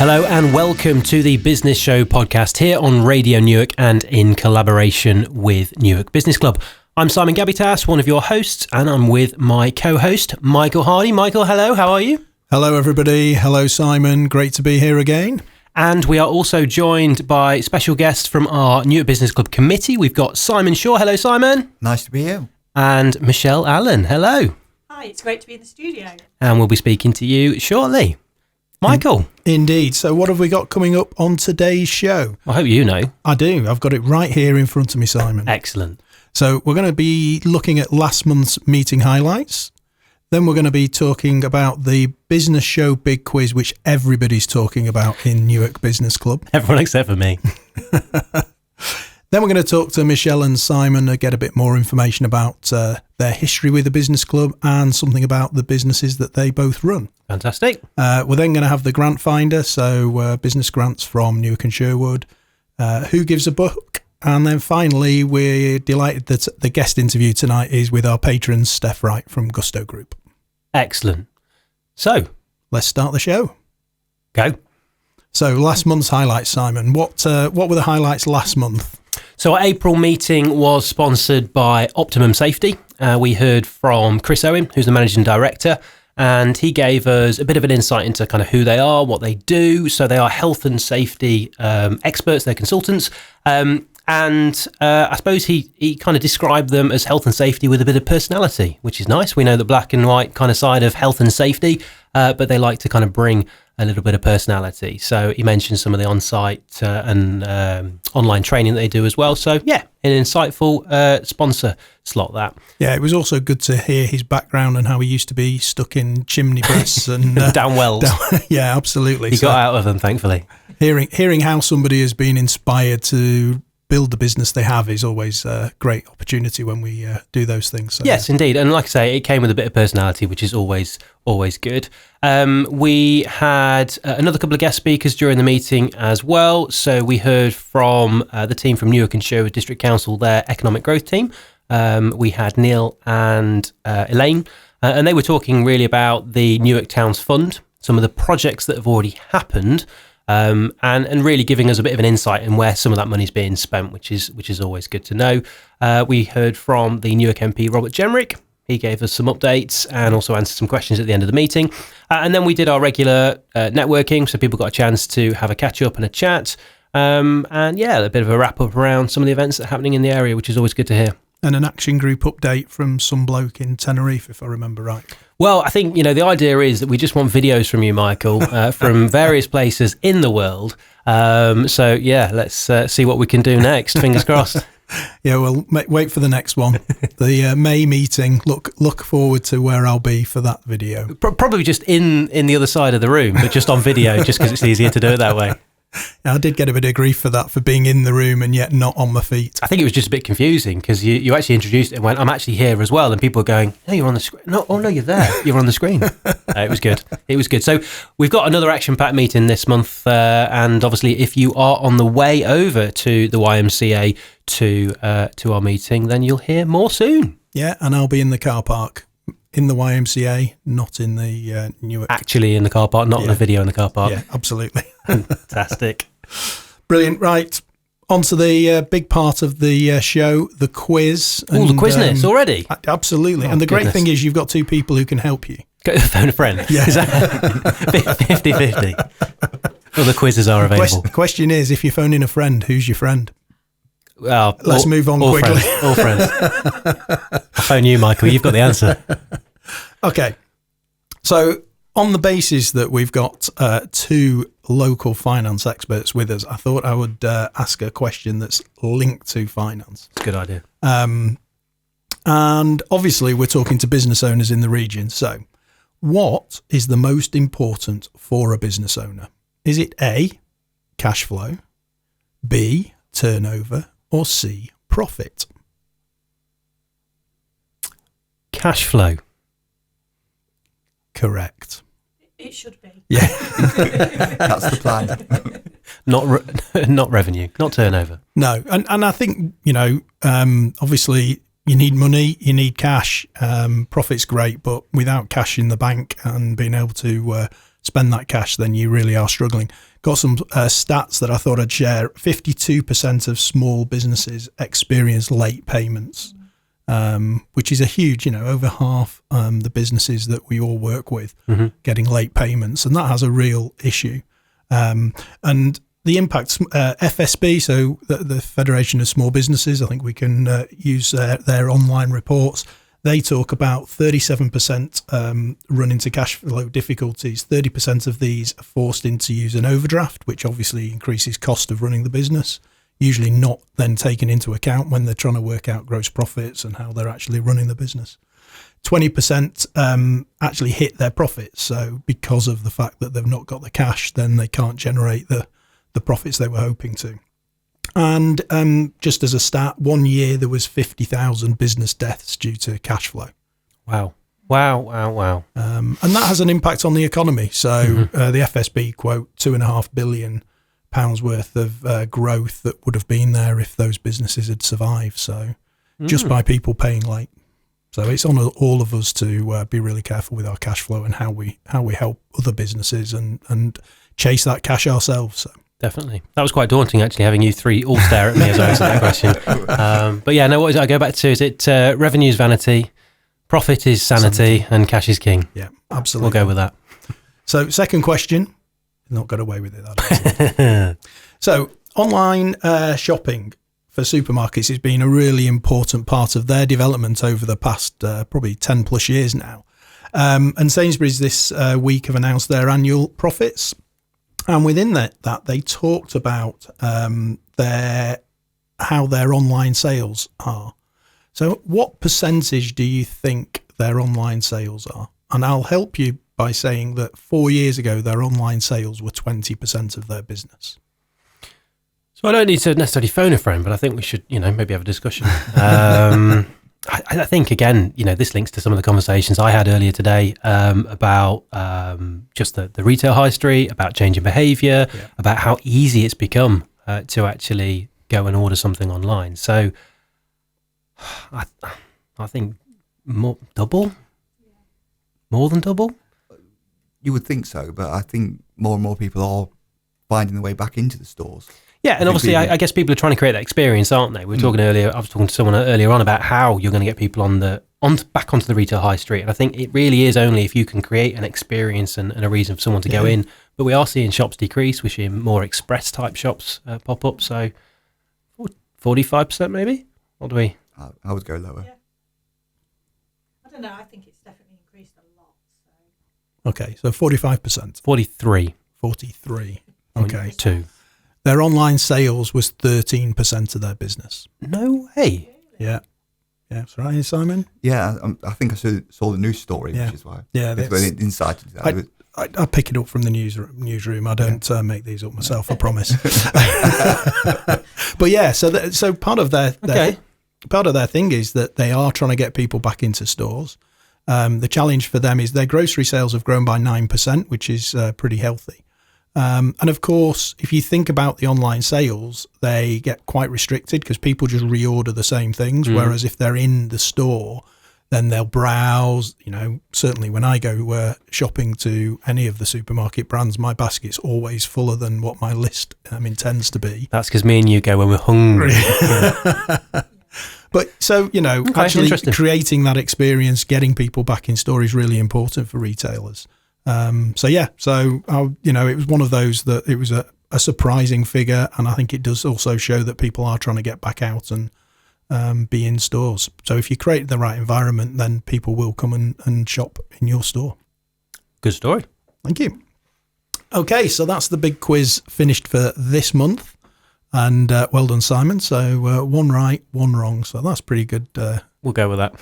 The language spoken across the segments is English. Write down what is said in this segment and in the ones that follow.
Hello and welcome to the Business Show podcast here on Radio Newark and in collaboration with Newark Business Club. I'm Simon Gabitas, one of your hosts, and I'm with my co-host, Michael Hardy. Michael, hello, how are you? Hello, everybody. Hello, Simon. Great to be here again. And we are also joined by special guests from our Newark Business Club committee. We've got Simon Shaw. Hello, Simon. Nice to be here. And Michelle Allen. Hello. Hi, it's great to be in the studio. And we'll be speaking to you shortly. Michael. Indeed. So what have we got coming up on today's show? I hope you know. I do. I've got it right here in front of me, Simon. Excellent. So we're going to be looking at last month's meeting highlights. Then we're going to be talking about the Business Show Big Quiz, which everybody's talking about in Newark Business Club. Everyone except for me. Then we're going to talk to Michelle and Simon to get a bit more information about their history with the business club and something about the businesses that they both run. Fantastic. We're then going to have the grant finder, so business grants from Newark and Sherwood, who gives a book. And then finally, we're delighted that the guest interview tonight is with our patron, Stef Wright from Gusto Group. Excellent. So, let's start the show. Go. So last month's highlights, Simon. What were the highlights last month? So our April meeting was sponsored by Optimum Safety. We heard from Chris Owen, who's the managing director, and he gave us a bit of an insight into kind of who they are, what they do. So they are health and safety experts, they're consultants. And I suppose he kind of described them as health and safety with a bit of personality, which is nice. We know the black and white kind of side of health and safety, but they like to kind of bring a little bit of personality. So he mentioned some of the on-site and online training that they do as well. So yeah, an insightful sponsor slot that. Yeah, it was also good to hear his background and how he used to be stuck in chimney breasts and down wells. Yeah, absolutely. He got out of them, thankfully. Hearing how somebody has been inspired to build the business they have is always a great opportunity when we do those things. So, yes, indeed. And like I say, it came with a bit of personality, which is always good. We had another couple of guest speakers during the meeting as well. So we heard from the team from Newark and Sherwood District Council, their economic growth team. We had Neil and Elaine, and they were talking really about the Newark Towns Fund, some of the projects that have already happened, and really giving us a bit of an insight in where some of that money is being spent, which is always good to know. We heard from the Newark MP, Robert Jenrick. He gave us some updates and also answered some questions at the end of the meeting. And then we did our regular networking, so people got a chance to have a catch up and a chat. And yeah, a bit of a wrap up around some of the events that are happening in the area, which is always good to hear. And an action group update from some bloke in Tenerife, if I remember right. Well, I think, the idea is that we just want videos from you, Michael, from various places in the world. So, yeah, let's see what we can do next. Fingers crossed. Yeah, well, wait for the next one. The May meeting. Look forward to where I'll be for that video. Probably just in the other side of the room, but just on video, just because it's easier to do it that way. I did get a bit of grief for that, for being in the room and yet not on my feet. I think it was just a bit confusing because you actually introduced it and went, I'm actually here as well. And people were going, no, you're on the screen. No, oh no, you're there. You're on the screen. It was good. It was good. So we've got another action-packed meeting this month. And obviously, if you are on the way over to the YMCA to our meeting, then you'll hear more soon. Yeah, and I'll be in the car park. In the YMCA, not in the Newark. Actually in the car park, not on a video in the car park. Yeah, absolutely. Fantastic. Brilliant. Right, on to the big part of the show, the quiz. Oh, the quizness already? Absolutely. And the great thing is you've got two people who can help you. Phone a friend. Yeah. Is that 50-50? Well, the quizzes are available. The question is, if you're phoning a friend, who's your friend? Well, let's move on quickly. All friends. I'll phone you, Michael. You've got the answer. Okay. So on the basis that we've got two local finance experts with us, I thought I would ask a question that's linked to finance. It's a good idea. And obviously we're talking to business owners in the region. So what is the most important for a business owner? Is it A, cash flow, B, turnover, or C, profit? Cash flow. Correct. It should be. Yeah. That's the plan. Not revenue, not turnover. No. And I think, obviously you need money, you need cash. Profit's great, but without cash in the bank and being able to spend that cash, then you really are struggling. Got some stats that I thought I'd share. 52% of small businesses experience late payments, which is a huge, over half the businesses that we all work with getting late payments. And that has a real issue. And the impacts, FSB, so the Federation of Small Businesses, I think we can use their online reports. They talk about 37% run into cash flow difficulties. 30% of these are forced into use an overdraft, which obviously increases cost of running the business, usually not then taken into account when they're trying to work out gross profits and how they're actually running the business. 20% actually hit their profits. So because of the fact that they've not got the cash, then they can't generate the profits they were hoping to. And just as a stat, 1 year there was 50,000 business deaths due to cash flow. Wow. And that has an impact on the economy. So the FSB quote £2.5 billion worth of growth that would have been there if those businesses had survived. So just by people paying late. So it's on all of us to be really careful with our cash flow and how we help other businesses and chase that cash ourselves. So. Definitely. That was quite daunting, actually, having you three all stare at me as I answered that question. But yeah, no, what is it I go back to? Is it revenue is vanity, profit is sanity, and cash is king? Yeah, absolutely. We'll go with that. So second question, not got away with it. That So online shopping for supermarkets has been a really important part of their development over the past probably 10 plus years now. And Sainsbury's this week have announced their annual profits. And within that they talked about how their online sales are. So what percentage do you think their online sales are? And I'll help you by saying that 4 years ago, their online sales were 20% of their business. So I don't need to necessarily phone a friend, but I think we should, maybe have a discussion. I think, again, this links to some of the conversations I had earlier today about just the retail high street, about changing behaviour, about how easy it's become to actually go and order something online. So I think more than double. You would think so, but I think more and more people are finding their way back into the stores. Yeah, and obviously, I guess people are trying to create that experience, aren't they? We were talking earlier. I was talking to someone earlier on about how you're going to get people back onto the retail high street, and I think it really is only if you can create an experience and a reason for someone to go in. But we are seeing shops decrease. We're seeing more express type shops pop up. So 45% maybe. What do we? I would go lower. Yeah. I don't know. I think it's definitely increased a lot. So. Okay, so 45%. 43. 43. Okay. 2. Their online sales was 13% of their business. No way. Yeah. Yeah, that's right, Simon. Yeah, I think I saw the news story, which is why. Yeah, the insight into that. I pick it up from the newsroom. I don't make these up myself, I promise. But yeah, so part of their thing is that they are trying to get people back into stores. The challenge for them is their grocery sales have grown by 9%, which is pretty healthy. And of course, if you think about the online sales, they get quite restricted because people just reorder the same things. Whereas if they're in the store, then they'll browse. Certainly when I go shopping to any of the supermarket brands, my basket's always fuller than what my list intends to be. That's because me and you go when we're hungry. But so, actually creating that experience, getting people back in store is really important for retailers. It was one of those that it was a surprising figure, and I think it does also show that people are trying to get back out and be in stores. So if you create the right environment, then people will come and shop in your store. Good story. Thank you. Okay, so that's the big quiz finished for this month, and well done, Simon. So 1 right, 1 wrong. So that's pretty good. We'll go with that.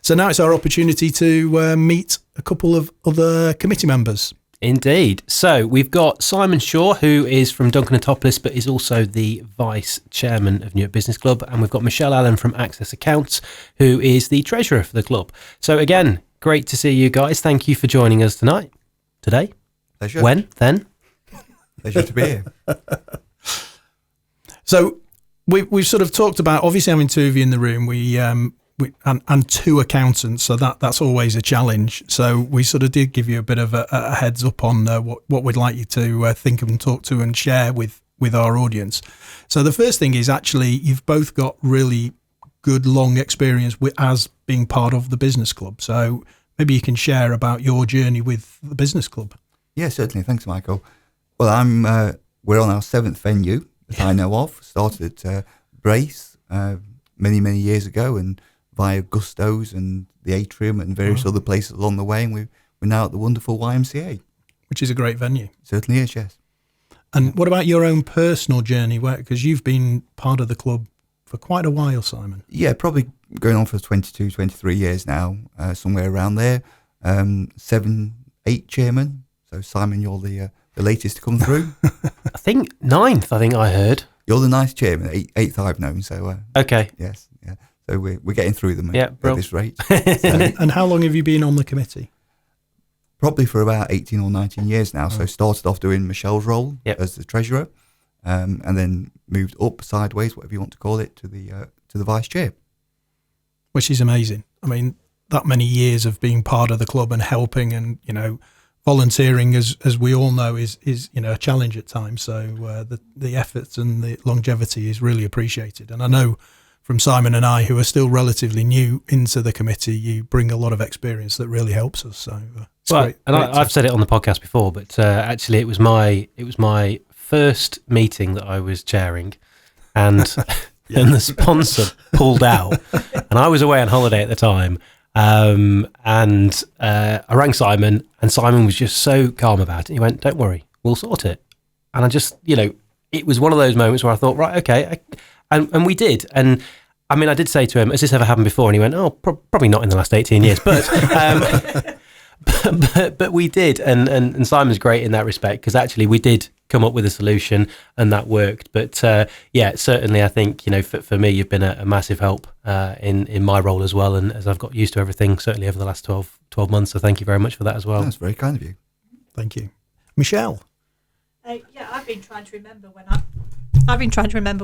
So now it's our opportunity to meet a couple of other committee members. Indeed. So we've got Simon Shaw, who is from Duncan and Topless, but is also the vice chairman of Newark Business Club. And we've got Michelle Allen from Access Accounts, who is the treasurer for the club. So again, great to see you guys. Thank you for joining us today. Pleasure. When? Then? Pleasure to be here. So we've sort of talked about, obviously having two of you in the room, and two accountants, so that's always a challenge. So we sort of did give you a bit of a heads up on what we'd like you to think of and talk to and share with our audience. So the first thing is actually you've both got really good long experience as being part of the business club. So maybe you can share about your journey with the business club. Yeah, certainly. Thanks, Michael. Well, we're on our 7th venue that I know of. Started at Brace many years ago, and via Gusto's and the Atrium and various other places along the way, and we're now at the wonderful YMCA. Which is a great venue. Certainly is, yes. And what about your own personal journey? Because you've been part of the club for quite a while, Simon. Yeah, probably going on for 22, 23 years now, somewhere around there. 7, 8 chairman. So Simon, you're the latest to come through. I think 9th, I think I heard. You're the nice chairman, 8th I've known. So Okay. yes, yeah. So we're getting through them at this rate. And how long have you been on the committee? Probably for about 18 or 19 years now. So started off doing Michelle's role as the treasurer, and then moved up, sideways, whatever you want to call it, to the vice chair. Which is amazing. I mean, that many years of being part of the club and helping, and volunteering, as we all know, is a challenge at times. So the efforts and the longevity is really appreciated. And I know from Simon and I, who are still relatively new into the committee, you bring a lot of experience that really helps us. So it's great. And I've said it on the podcast before, but actually it was my first meeting that I was chairing, and and the sponsor pulled out, and I was away on holiday at the time. And I rang Simon, and Simon was just so calm about it. He went, "Don't worry, we'll sort it." And I just, it was one of those moments where I thought, right, okay, and we did. And I mean, I did say to him, "Has this ever happened before?" And he went, "Oh, probably not in the last 18 years, but." But we did, and Simon's great in that respect, because actually we did come up with a solution and that worked. But certainly I think for me you've been a massive help in my role as well, and as I've got used to everything certainly over the last 12 months. So thank you very much for that as well. That's very kind of you. Thank you, Michelle. I've been trying to remember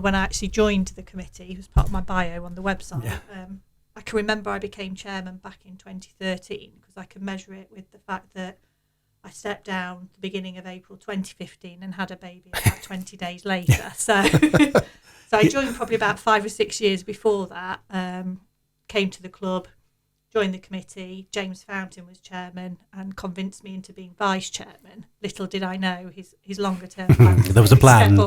when I actually joined the committee. It was part of my bio on the website. Yeah. I can remember I became chairman back in 2013, because I can measure it with the fact that I stepped down the beginning of April 2015 and had a baby about 20 days later. So I joined probably about 5 or 6 years before that, came to the club, joined the committee. James Fountain was chairman and convinced me into being vice chairman. Little did I know his longer term plan. There was a plan.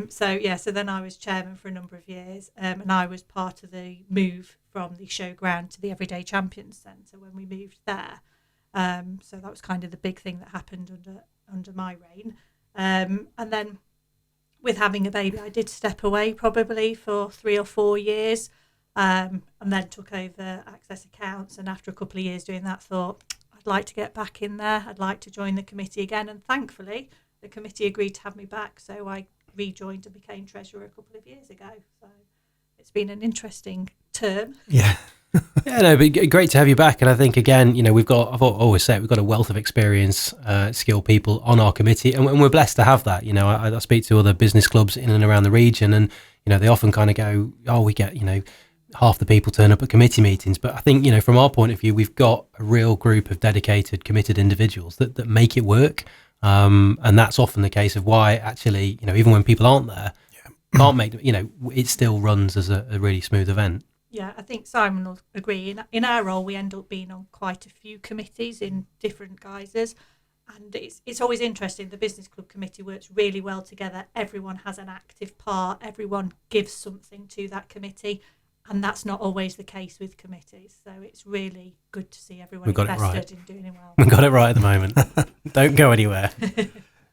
So then I was chairman for a number of years, and I was part of the move from the showground to the Everyday Champions Centre when we moved there. So that was kind of the big thing that happened under my reign. And then with having a baby, I did step away probably for 3 or 4 years, and then took over Access Accounts. And after a couple of years doing that, thought I'd like to get back in there. I'd like to join the committee again. And thankfully, the committee agreed to have me back. So I rejoined and became treasurer a couple of years ago. So it's been an interesting term. Yeah. Yeah, no, but great to have you back. And I think, again, I've always said we've got a wealth of experience, skilled people on our committee, and we're blessed to have that. I speak to other business clubs in and around the region, and, they often kind of go, oh, we get, half the people turn up at committee meetings. But I think, from our point of view, we've got a real group of dedicated, committed individuals that make it work. And that's often the case of why, actually, even when people aren't there, can't make, it still runs as a really smooth event. Yeah, I think Simon will agree. In our role, we end up being on quite a few committees in different guises. And it's always interesting. The business club committee works really well together. Everyone has an active part. Everyone gives something to that committee. And that's not always the case with committees. So it's really good to see everyone invested in doing it well. We've got it right at the moment. Don't go anywhere.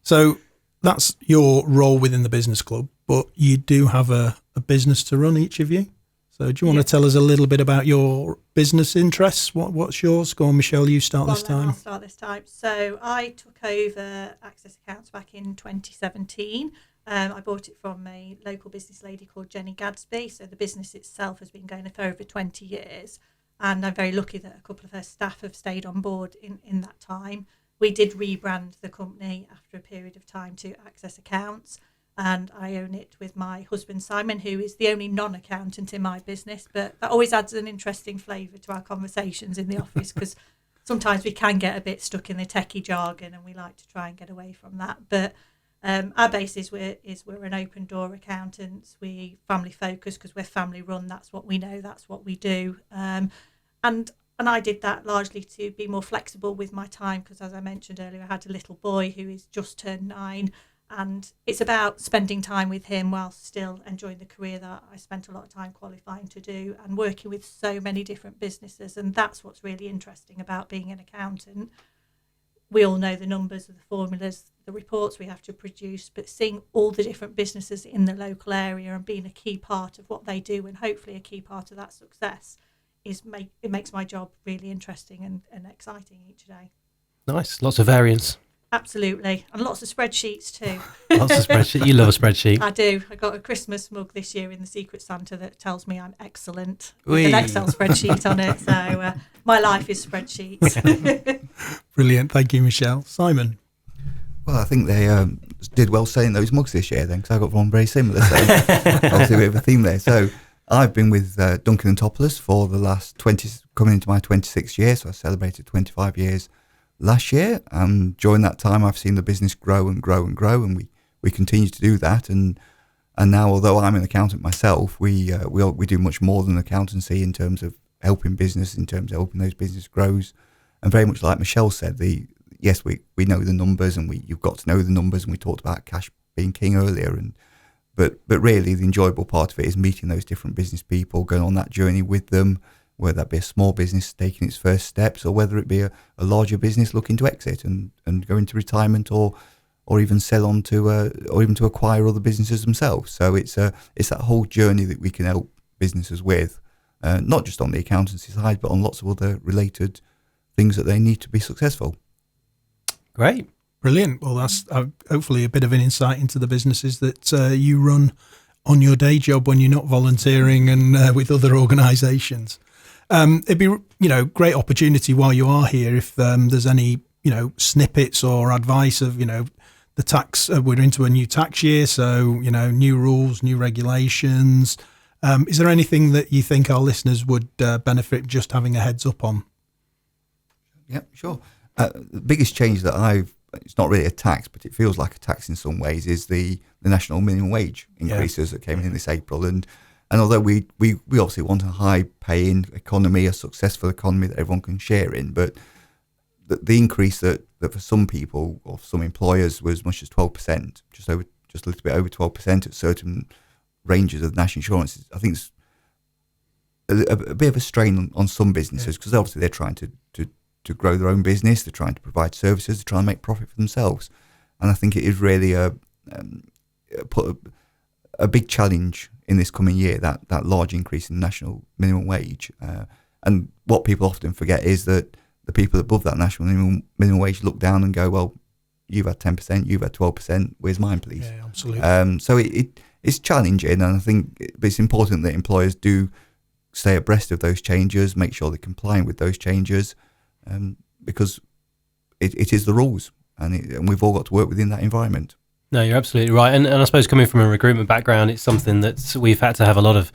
So that's your role within the business club, but you do have a business to run, each of you. So do you want to tell us a little bit about your business interests? What's yours? Go on, Michelle, you start this time. I'll start this time. So I took over Access Accounts back in 2017. I bought it from a local business lady called Jenny Gadsby. So the business itself has been going for over 20 years. And I'm very lucky that a couple of her staff have stayed on board in that time. We did rebrand the company after a period of time to Access Accounts. and I own it with my husband Simon, who is the only non-accountant in my business, but that always adds an interesting flavour to our conversations in the office, because sometimes we can get a bit stuck in the techie jargon, and we like to try and get away from that. But our base is we're an open door accountants. We family focused because we're family run. That's what we know. That's what we do. And I did that largely to be more flexible with my time, because, as I mentioned earlier, I had a little boy who is just turned 9, and it's about spending time with him while still enjoying the career that I spent a lot of time qualifying to do, and working with so many different businesses. And that's what's really interesting about being an accountant. We all know the numbers, the formulas, the reports we have to produce, but seeing all the different businesses in the local area and being a key part of what they do, and hopefully a key part of that success, it makes my job really interesting and exciting each day. Nice. Lots of variance. Absolutely. And lots of spreadsheets too. Lots of spreadsheets. You love a spreadsheet. I do. I got a Christmas mug this year in the Secret Santa that tells me I'm excellent, with an Excel spreadsheet on it. So my life is spreadsheets. Brilliant. Thank you, Michelle. Simon? Well, I think they did well selling those mugs this year then, because I got one very similar. So obviously a bit of a theme there. So I've been with Duncan and Topless for the last coming into my 26th year. So I celebrated 25 years last year, and during that time I've seen the business grow and grow and grow, and we continue to do that. And now, although I'm an accountant myself, we do much more than accountancy in terms of helping business, in terms of helping those business grows. And very much like Michelle said, yes, we know the numbers, and you've got to know the numbers, and we talked about cash being king earlier, but really the enjoyable part of it is meeting those different business people, going on that journey with them, whether that be a small business taking its first steps, or whether it be a larger business looking to exit and go into retirement, or even sell on to or even to acquire other businesses themselves. So it's that whole journey that we can help businesses with, not just on the accountancy side, but on lots of other related things that they need to be successful. Great. Brilliant. Well, that's hopefully a bit of an insight into the businesses that you run on your day job when you're not volunteering and with other organisations. It'd be, great opportunity while you are here if there's any, snippets or advice of, the tax. We're into a new tax year, so, new rules, new regulations. Is there anything that you think our listeners would benefit just having a heads up on? Yeah, sure. The biggest change that it's not really a tax, but it feels like a tax in some ways, is the national minimum wage increases that came in this April. And although we obviously want a high paying economy, a successful economy that everyone can share in, but the increase that for some people or some employers was as much as 12%, just a little bit over 12% at certain ranges of national insurance, I think it's a bit of a strain on some businesses, because obviously they're trying to grow their own business, they're trying to provide services, they're trying to make profit for themselves. And I think it is really put a big challenge in this coming year, that large increase in the national minimum wage. And what people often forget is that the people above that national minimum wage look down and go, well, you've had 10%, you've had 12%, where's mine, please? Yeah, absolutely. So it's challenging, and I think it's important that employers do stay abreast of those changes, make sure they're complying with those changes, because it is the rules, and we've all got to work within that environment. No, you're absolutely right. And I suppose coming from a recruitment background, it's something that we've had to have a lot of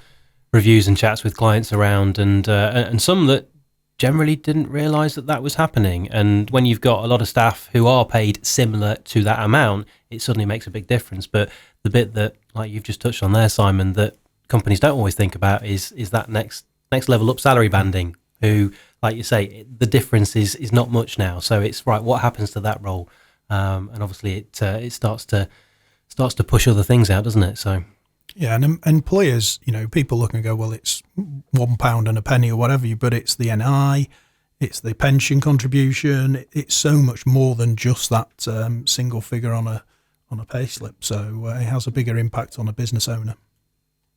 reviews and chats with clients around, and some that generally didn't realise that was happening. And when you've got a lot of staff who are paid similar to that amount, it suddenly makes a big difference. But the bit that, like you've just touched on there, Simon, that companies don't always think about is that next level up salary banding, who, like you say, the difference is not much now. So it's right, what happens to that role? And obviously it starts to push other things out, doesn't it? So yeah, and employers, people look and go, well, it's £1 and a penny or whatever, but it's the NI, it's the pension contribution. It's so much more than just that single figure on a payslip. So it has a bigger impact on a business owner.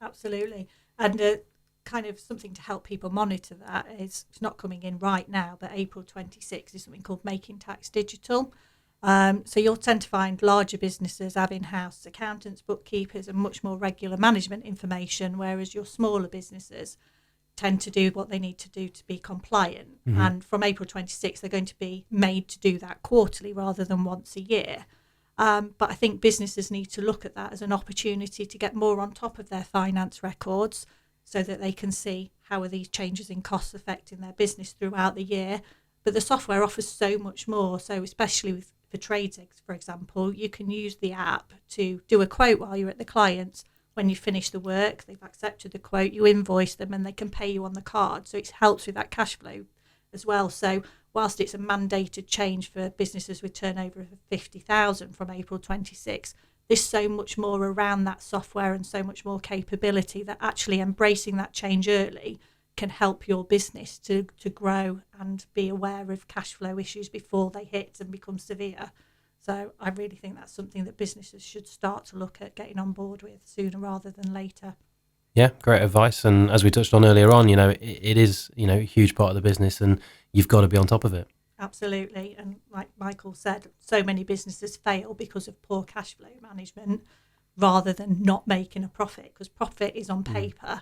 Absolutely, and kind of something to help people monitor that is, it's not coming in right now, but April 26 is something called Making Tax Digital. So you'll tend to find larger businesses have in-house accountants, bookkeepers, and much more regular management information, whereas your smaller businesses tend to do what they need to do to be compliant. And from April 26, they're going to be made to do that quarterly rather than once a year. But I think businesses need to look at that as an opportunity to get more on top of their finance records so that they can see how are these changes in costs affecting their business throughout the year. But the software offers so much more. So especially for trades, for example, you can use the app to do a quote while you're at the client's. When you finish the work, they've accepted the quote, you invoice them and they can pay you on the card. So it helps with that cash flow as well. So whilst it's a mandated change for businesses with turnover of 50,000 from April 26, there's so much more around that software and so much more capability that actually embracing that change early can help your business to grow and be aware of cash flow issues before they hit and become severe. So I really think that's something that businesses should start to look at getting on board with sooner rather than later. Yeah, great advice. And as we touched on earlier on, it is, a huge part of the business and you've got to be on top of it. Absolutely. And like Michael said, so many businesses fail because of poor cash flow management rather than not making a profit, because profit is on paper.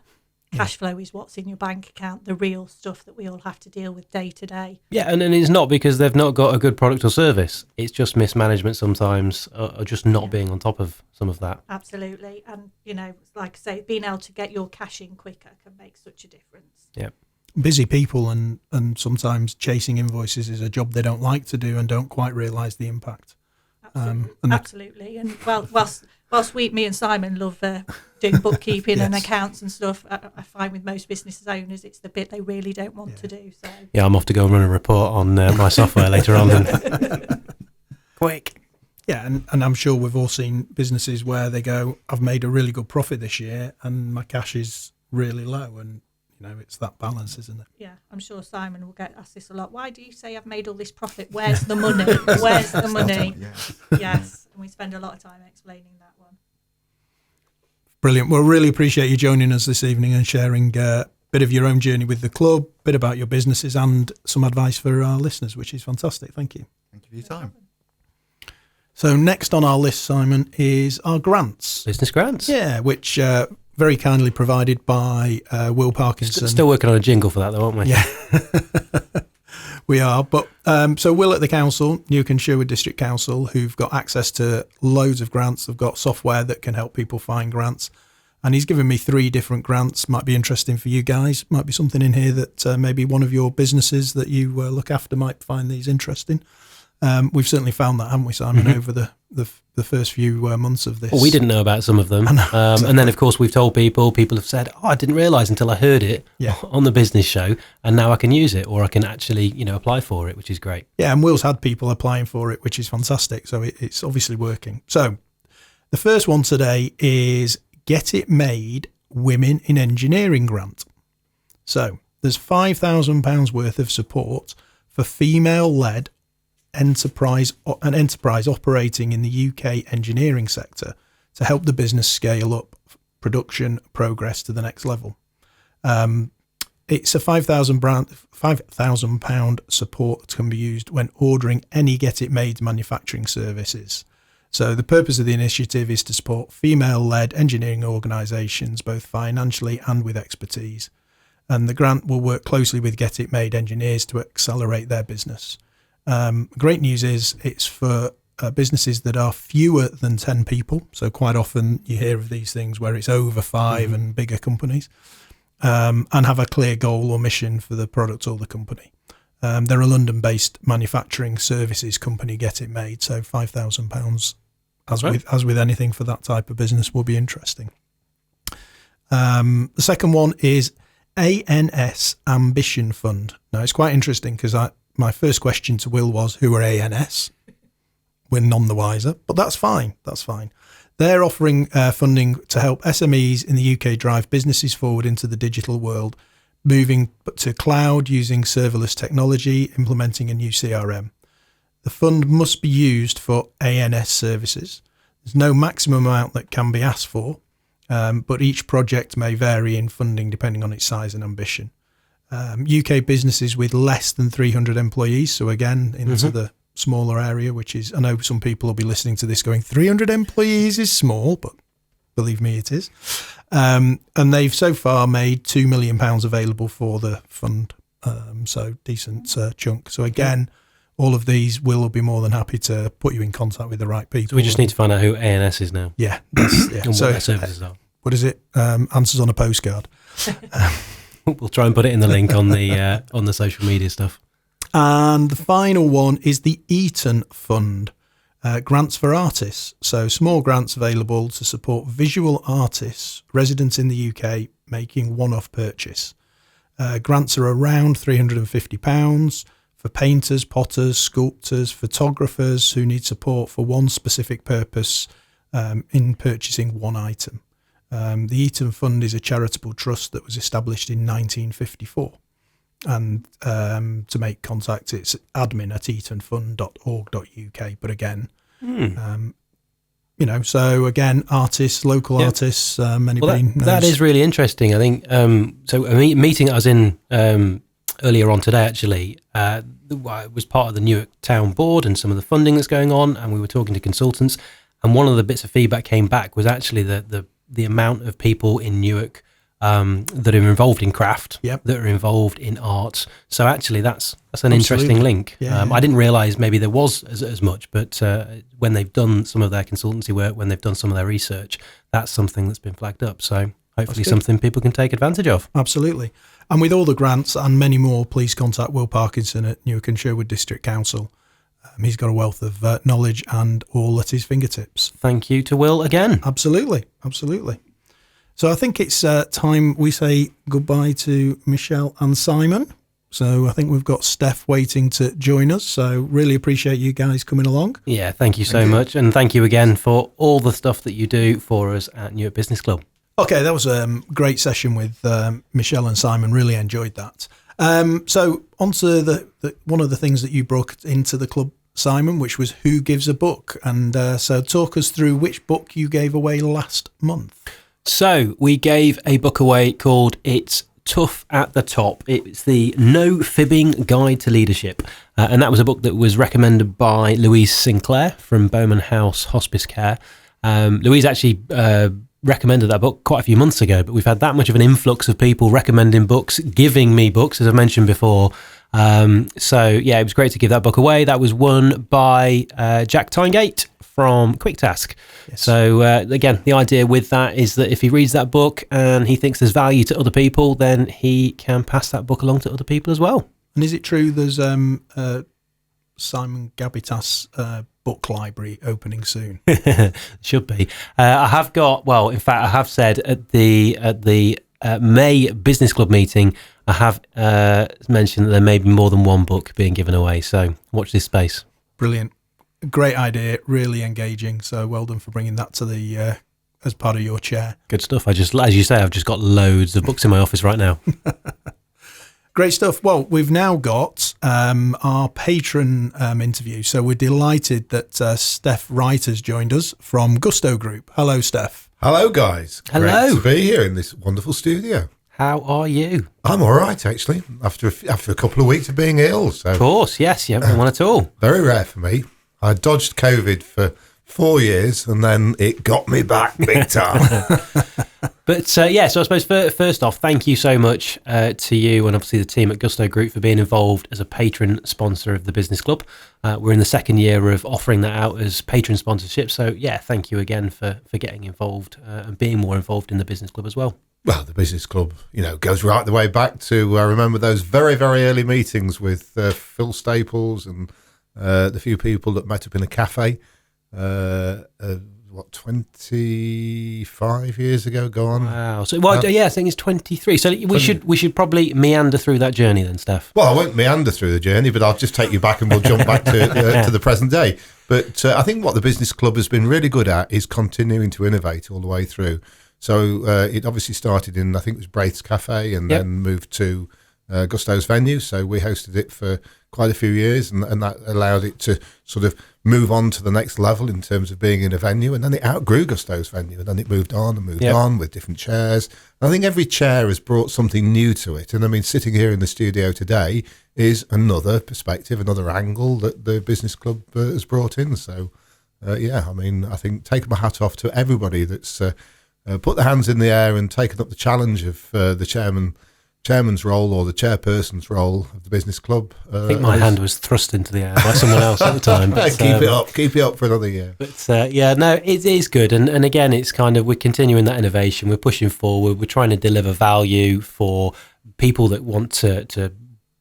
Cash flow is what's in your bank account, the real stuff that we all have to deal with day to day. Yeah, and it's not because they've not got a good product or service. It's just mismanagement sometimes, or just not being on top of some of that. Absolutely. And, like I say, being able to get your cash in quicker can make such a difference. Yeah. Busy people and sometimes chasing invoices is a job they don't like to do and don't quite realise the impact. Absolutely. And whilst me and Simon love doing bookkeeping and accounts and stuff, I find with most business owners it's the bit they really don't want to do. So yeah, I'm off to go and run a report on my software later on. Then. Quick. Yeah, and I'm sure we've all seen businesses where they go, I've made a really good profit this year and my cash is really low, and it's that balance, isn't it? Yeah, I'm sure Simon will get asked this a lot. Why do you say I've made all this profit? Where's the money? Where's the money? Yes, and we spend a lot of time explaining that one. Brilliant. Well, really appreciate you joining us this evening and sharing a bit of your own journey with the club, a bit about your businesses and some advice for our listeners, which is fantastic. Thank you. Thank you for your time. So next on our list, Simon, is our grants. Business grants? Yeah, which very kindly provided by Will Parkinson. Still working on a jingle for that though, aren't we? Yeah, we are. But so Will at the council, Newark and Sherwood District Council, who've got access to loads of grants. They've got software that can help people find grants. And he's given me 3 different grants. Might be interesting for you guys. Might be something in here that maybe one of your businesses that you look after might find these interesting. We've certainly found that, haven't we, Simon, over the first few months of this. Well, we didn't know about some of them. Exactly. And then, of course, we've told people have said, I didn't realise until I heard it on the business show, and now I can use it, or I can actually, apply for it, which is great. Yeah, and Will's had people applying for it, which is fantastic. So it's obviously working. So the first one today is Get It Made Women in Engineering Grant. So there's £5,000 worth of support for female-led an enterprise operating in the UK engineering sector to help the business scale up production progress to the next level. It's a £5,000 support that can be used when ordering any Get It Made manufacturing services. So the purpose of the initiative is to support female-led engineering organisations, both financially and with expertise. And the grant will work closely with Get It Made engineers to accelerate their business. Great news is it's for businesses that are fewer than 10 people. So quite often you hear of these things where it's over 5 and bigger companies, and have a clear goal or mission for the product or the company. They're a London-based manufacturing services company, Get It Made. So £5,000, as with anything for that type of business, will be interesting. The second one is ANS Ambition Fund. Now it's quite interesting because my first question to Will was, who are ANS? We're none the wiser, but that's fine. That's fine. They're offering funding to help SMEs in the UK drive businesses forward into the digital world, moving to cloud using serverless technology, implementing a new CRM. The fund must be used for ANS services. There's no maximum amount that can be asked for, but each project may vary in funding depending on its size and ambition. UK businesses with less than 300 employees, so again, into the smaller area, which is, I know some people will be listening to this going, 300 employees is small, but believe me, it is. And they've so far made £2 million available for the fund, so decent chunk. So again, all of these will be more than happy to put you in contact with the right people. So we just need to find out who ANS is now. Yeah. And what their services are. What is it? Answers on a postcard. We'll try and put it in the link on the social media stuff. And the final one is the Eaton Fund, grants for artists. So small grants available to support visual artists residents in the UK making one-off purchase. Grants are around £350 for painters, potters, sculptors, photographers who need support for one specific purpose in purchasing one item. The Eaton Fund is a charitable trust that was established in 1954. And to make contact, it's admin@eatonfund.org.uk. But again, so again, artists, local artists, anybody knows. That is really interesting. I think so. A meeting I was in earlier on today, actually, I was part of the Newark Town Board and some of the funding that's going on, and we were talking to consultants. And one of the bits of feedback came back was actually the amount of people in Newark that are involved in craft, that are involved in art. So actually, that's an interesting link. I didn't realise maybe there was as much, but when they've done some of their consultancy work, when they've done some of their research, that's something that's been flagged up. So hopefully something people can take advantage of. Absolutely. And with all the grants and many more, please contact Will Parkinson at Newark and Sherwood District Council. He's got a wealth of knowledge and all at his fingertips. Thank you to Will again. Absolutely. So I think it's time we say goodbye to Michelle and Simon. So I think we've got Stef waiting to join us. So really appreciate you guys coming along. Yeah, thank you so much. And thank you again for all the stuff that you do for us at Newark Business Club. Okay, that was a great session with Michelle and Simon. Really enjoyed that. So on to the one of the things that you brought into the club, Simon, which was Who Gives a Book? And so talk us through which book you gave away last month. So we gave a book away called It's Tough at the Top. It's the No Fibbing Guide to Leadership. And that was a book that was recommended by Louise Sinclair from Bowman House Hospice Care. Louise actually recommended that book quite a few months ago, but we've had that much of an influx of people recommending books, giving me books, as I mentioned before. So yeah, it was great to give that book away. That was won by Jack Tyngate from Quick Task. Yes. So again, the idea with that is that if he reads that book and he thinks there's value to other people, then he can pass that book along to other people as well. And is it true there's Simon Gabitas book library opening soon? Should be. I have got, well, in fact, I have said at the May Business Club meeting, I have mentioned that there may be more than one book being given away. So watch this space. Brilliant. Great idea. Really engaging. So well done for bringing that to the as part of your chair. Good stuff. As you say, I've just got loads of books in my office right now. Great stuff. Well, we've now got our patron interview. So we're delighted that Stef Wright has joined us from Gusto Group. Hello, Stef. Hello, guys. Hello. Great to be here in this wonderful studio. How are you? I'm all right, actually, after a couple of weeks of being ill. So. Of course, yes. You haven't one at all. Very rare for me. I dodged COVID for 4 years and then it got me back big time. But so I suppose first off, thank you so much to you and obviously the team at Gusto Group for being involved as a patron sponsor of the Business Club. We're in the second year of offering that out as patron sponsorship. So yeah, thank you again for getting involved and being more involved in the Business Club as well. Well, the Business Club, goes right the way back to, I remember those very, very early meetings with Phil Staples and the few people that met up in a cafe. 25 years ago? Go on. Wow. So, I think it's 23. So we should probably meander through that journey then, Stef. Well, I won't meander through the journey, but I'll just take you back and we'll jump back to the present day. But I think what the Business Club has been really good at is continuing to innovate all the way through. So it obviously started in, I think it was Braith's Cafe, and then moved to Gusto's venue. So we hosted it for quite a few years, and that allowed it to sort of move on to the next level in terms of being in a venue. And then it outgrew Gusto's venue, and then it moved on and moved on with different chairs. And I think every chair has brought something new to it. And I mean, sitting here in the studio today is another perspective, another angle that the Business Club has brought in. So, I think taking my hat off to everybody that's put their hands in the air and taken up the challenge of the chairman chairman's role or the chairperson's role of the business club. I think my hand was thrust into the air by someone else at the time. But, keep it up for another year. But yeah, no, it is good. And again, it's kind of, we're continuing that innovation. We're pushing forward. We're trying to deliver value for people that want to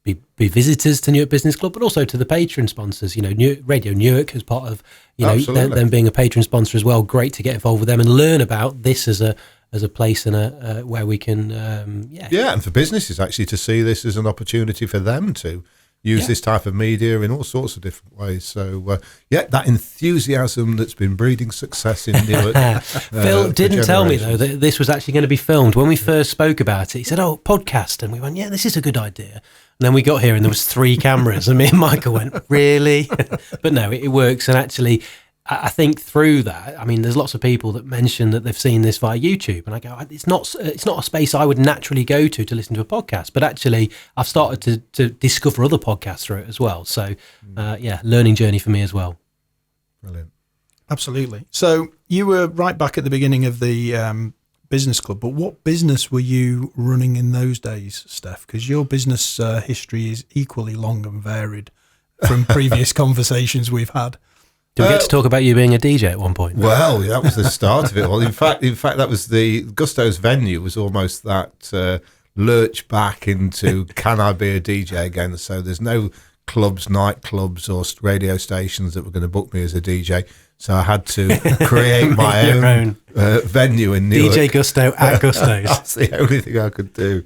be visitors to Newark Business Club, but also to the patron sponsors. Radio Newark as part of, them being a patron sponsor as well. Great to get involved with them and learn about this as a place and where we can, and for businesses actually to see this as an opportunity for them to use this type of media in all sorts of different ways. So, that enthusiasm that's been breeding success in Newark. Phil didn't tell me, though, that this was actually going to be filmed. When we first spoke about it, he said, podcast. And we went, this is a good idea. And then we got here and there was 3 cameras and me and Michael went, really? But no, it works. And actually, I think through that, there's lots of people that mention that they've seen this via YouTube, and I go, it's not a space I would naturally go to listen to a podcast, but actually I've started to discover other podcasts through it as well. So, learning journey for me as well. Brilliant. Absolutely. So you were right back at the beginning of the business club, but what business were you running in those days, Stef? Because your business history is equally long and varied from previous conversations we've had. Did we get to talk about you being a DJ at one point? Well, that was the start of it all. In fact, that was the Gusto's venue was almost that lurch back into can I be a DJ again? So there's no clubs, nightclubs or radio stations that were going to book me as a DJ. So I had to create my own venue in Newark. DJ Gusto at Gusto's. That's the only thing I could do.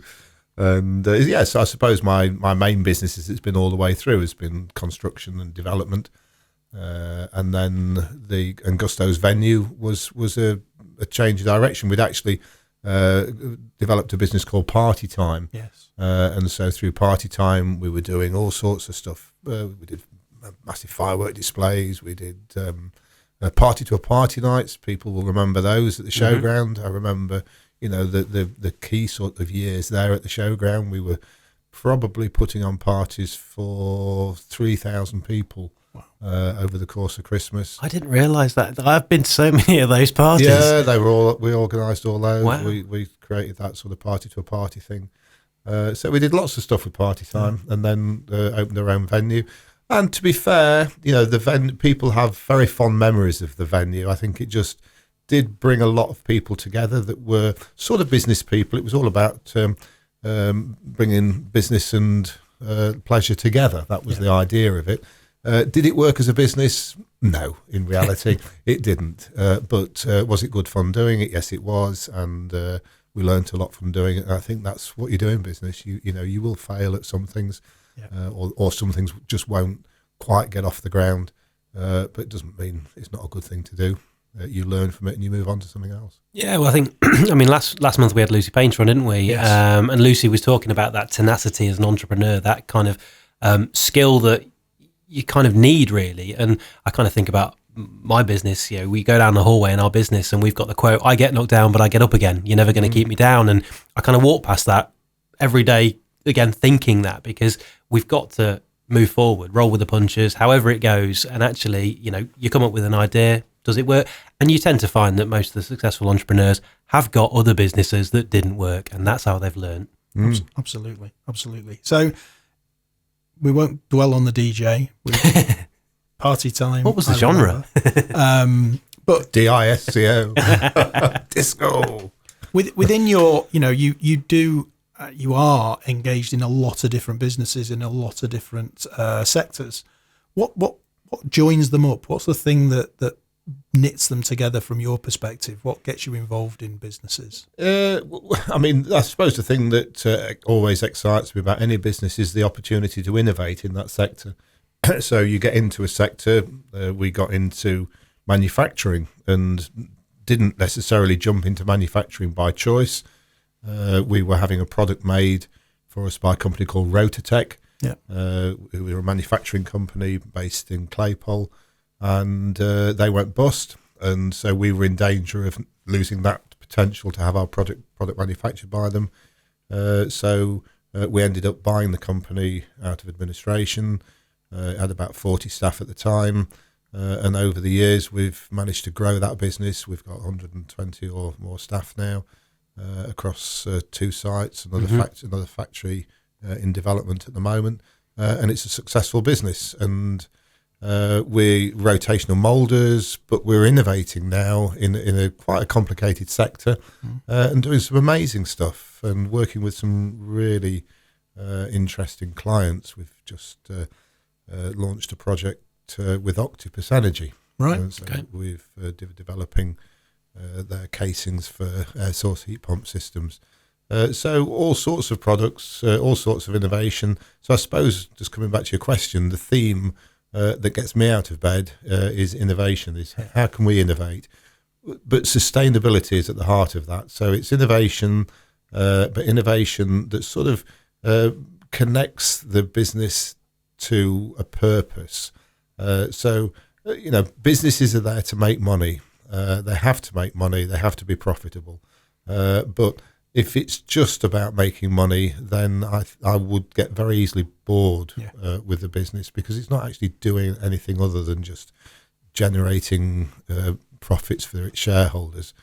And so I suppose my main business, as it's been all the way through, has been construction and development. And then Gusto's venue was a change of direction. We'd actually developed a business called Party Time. Yes. And so through Party Time, we were doing all sorts of stuff. We did massive firework displays. We did party to a party nights. People will remember those at the showground. I remember, the key sort of years there at the showground. We were probably putting on parties for 3,000 people. Wow. Over the course of Christmas. I didn't realise that. I've been to so many of those parties. Yeah, we organised all those. Wow. We created that sort of party to a party thing. So we did lots of stuff with Party Time, and then opened our own venue. And to be fair, people have very fond memories of the venue. I think it just did bring a lot of people together that were sort of business people. It was all about bringing business and pleasure together. That was the idea of it. Did it work as a business? No, in reality, it didn't. But was it good fun doing it? Yes, it was, and we learnt a lot from doing it. And I think that's what you do in business. You will fail at some things, or some things just won't quite get off the ground. But it doesn't mean it's not a good thing to do. You learn from it and you move on to something else. Yeah, well, I think, last month we had Lucy Painter on, didn't we? Yes. And Lucy was talking about that tenacity as an entrepreneur, that kind of skill that you kind of need, really. And I kind of think about my business. We go down the hallway in our business and we've got the quote, I get knocked down, but I get up again. You're never going to keep me down. And I kind of walk past that every day, again, thinking that, because we've got to move forward, roll with the punches, however it goes. And actually, you come up with an idea, does it work? And you tend to find that most of the successful entrepreneurs have got other businesses that didn't work, and that's how they've learned. Absolutely. So we won't dwell on the DJ. Party Time. What was the genre? But DISCO. Disco. Within your, you are engaged in a lot of different businesses in a lot of different sectors. What joins them up? What's the thing that knits them together from your perspective? What gets you involved in businesses? I suppose the thing that always excites me about any business is the opportunity to innovate in that sector. So you get into a sector, we got into manufacturing and didn't necessarily jump into manufacturing by choice. We were having a product made for us by a company called Rotatech. Yeah. We were a manufacturing company based in Claypole. And they went bust, and so we were in danger of losing that potential to have our product manufactured by them. So we ended up buying the company out of administration. It had about 40 staff at the time, and over the years we've managed to grow that business. We've got 120 or more staff now, across 2 sites, another factory in development at the moment, and it's a successful business. And we're rotational moulders, but we're innovating now in a quite a complicated sector, and doing some amazing stuff and working with some really interesting clients. We've just launched a project with Octopus Energy. Right. So we've developing their casings for air source heat pump systems. So all sorts of products, all sorts of innovation. So I suppose, just coming back to your question, the theme that gets me out of bed is innovation, is how can we innovate? But sustainability is at the heart of that. So it's innovation, but innovation that sort of connects the business to a purpose. Businesses are there to make money. They have to make money. They have to be profitable. But if it's just about making money, then I would get very easily bored with the business, because it's not actually doing anything other than just generating profits for its shareholders.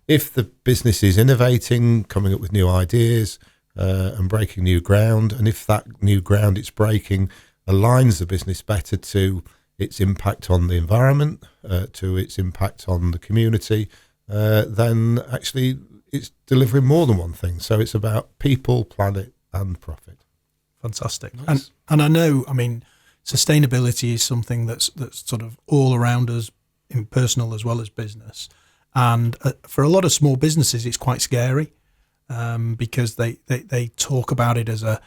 If the business is innovating, coming up with new ideas and breaking new ground, and if that new ground it's breaking aligns the business better to its impact on the environment, to its impact on the community, then actually it's delivering more than one thing. So it's about people, planet, and profit. Fantastic. Nice. And I know, I mean, sustainability is something that's sort of all around us, in personal as well as business. And for a lot of small businesses, it's quite scary, because they talk about it as a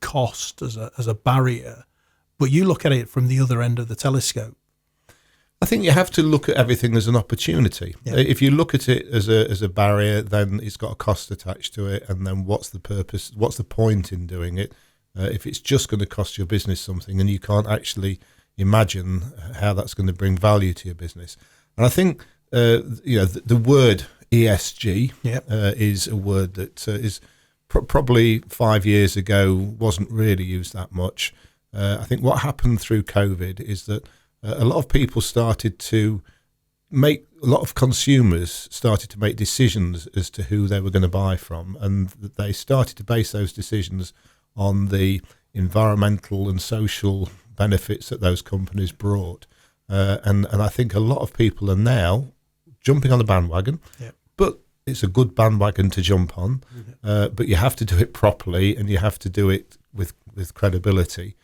cost, as a barrier. But you look at it from the other end of the telescope. I think you have to look at everything as an opportunity. Yeah. If you look at it as a barrier, then it's got a cost attached to it, and then what's the purpose? What's the point in doing it? If it's just going to cost your business something, and you can't actually imagine how that's going to bring value to your business. And I think the word ESG is a word that is probably 5 years ago wasn't really used that much. I think what happened through COVID is that a lot of people started to make, a lot of consumers started to make decisions as to who they were going to buy from, and they started to base those decisions on the environmental and social benefits that those companies brought. And I think a lot of people are now jumping on the bandwagon, but it's a good bandwagon to jump on, but you have to do it properly, and you have to do it with credibility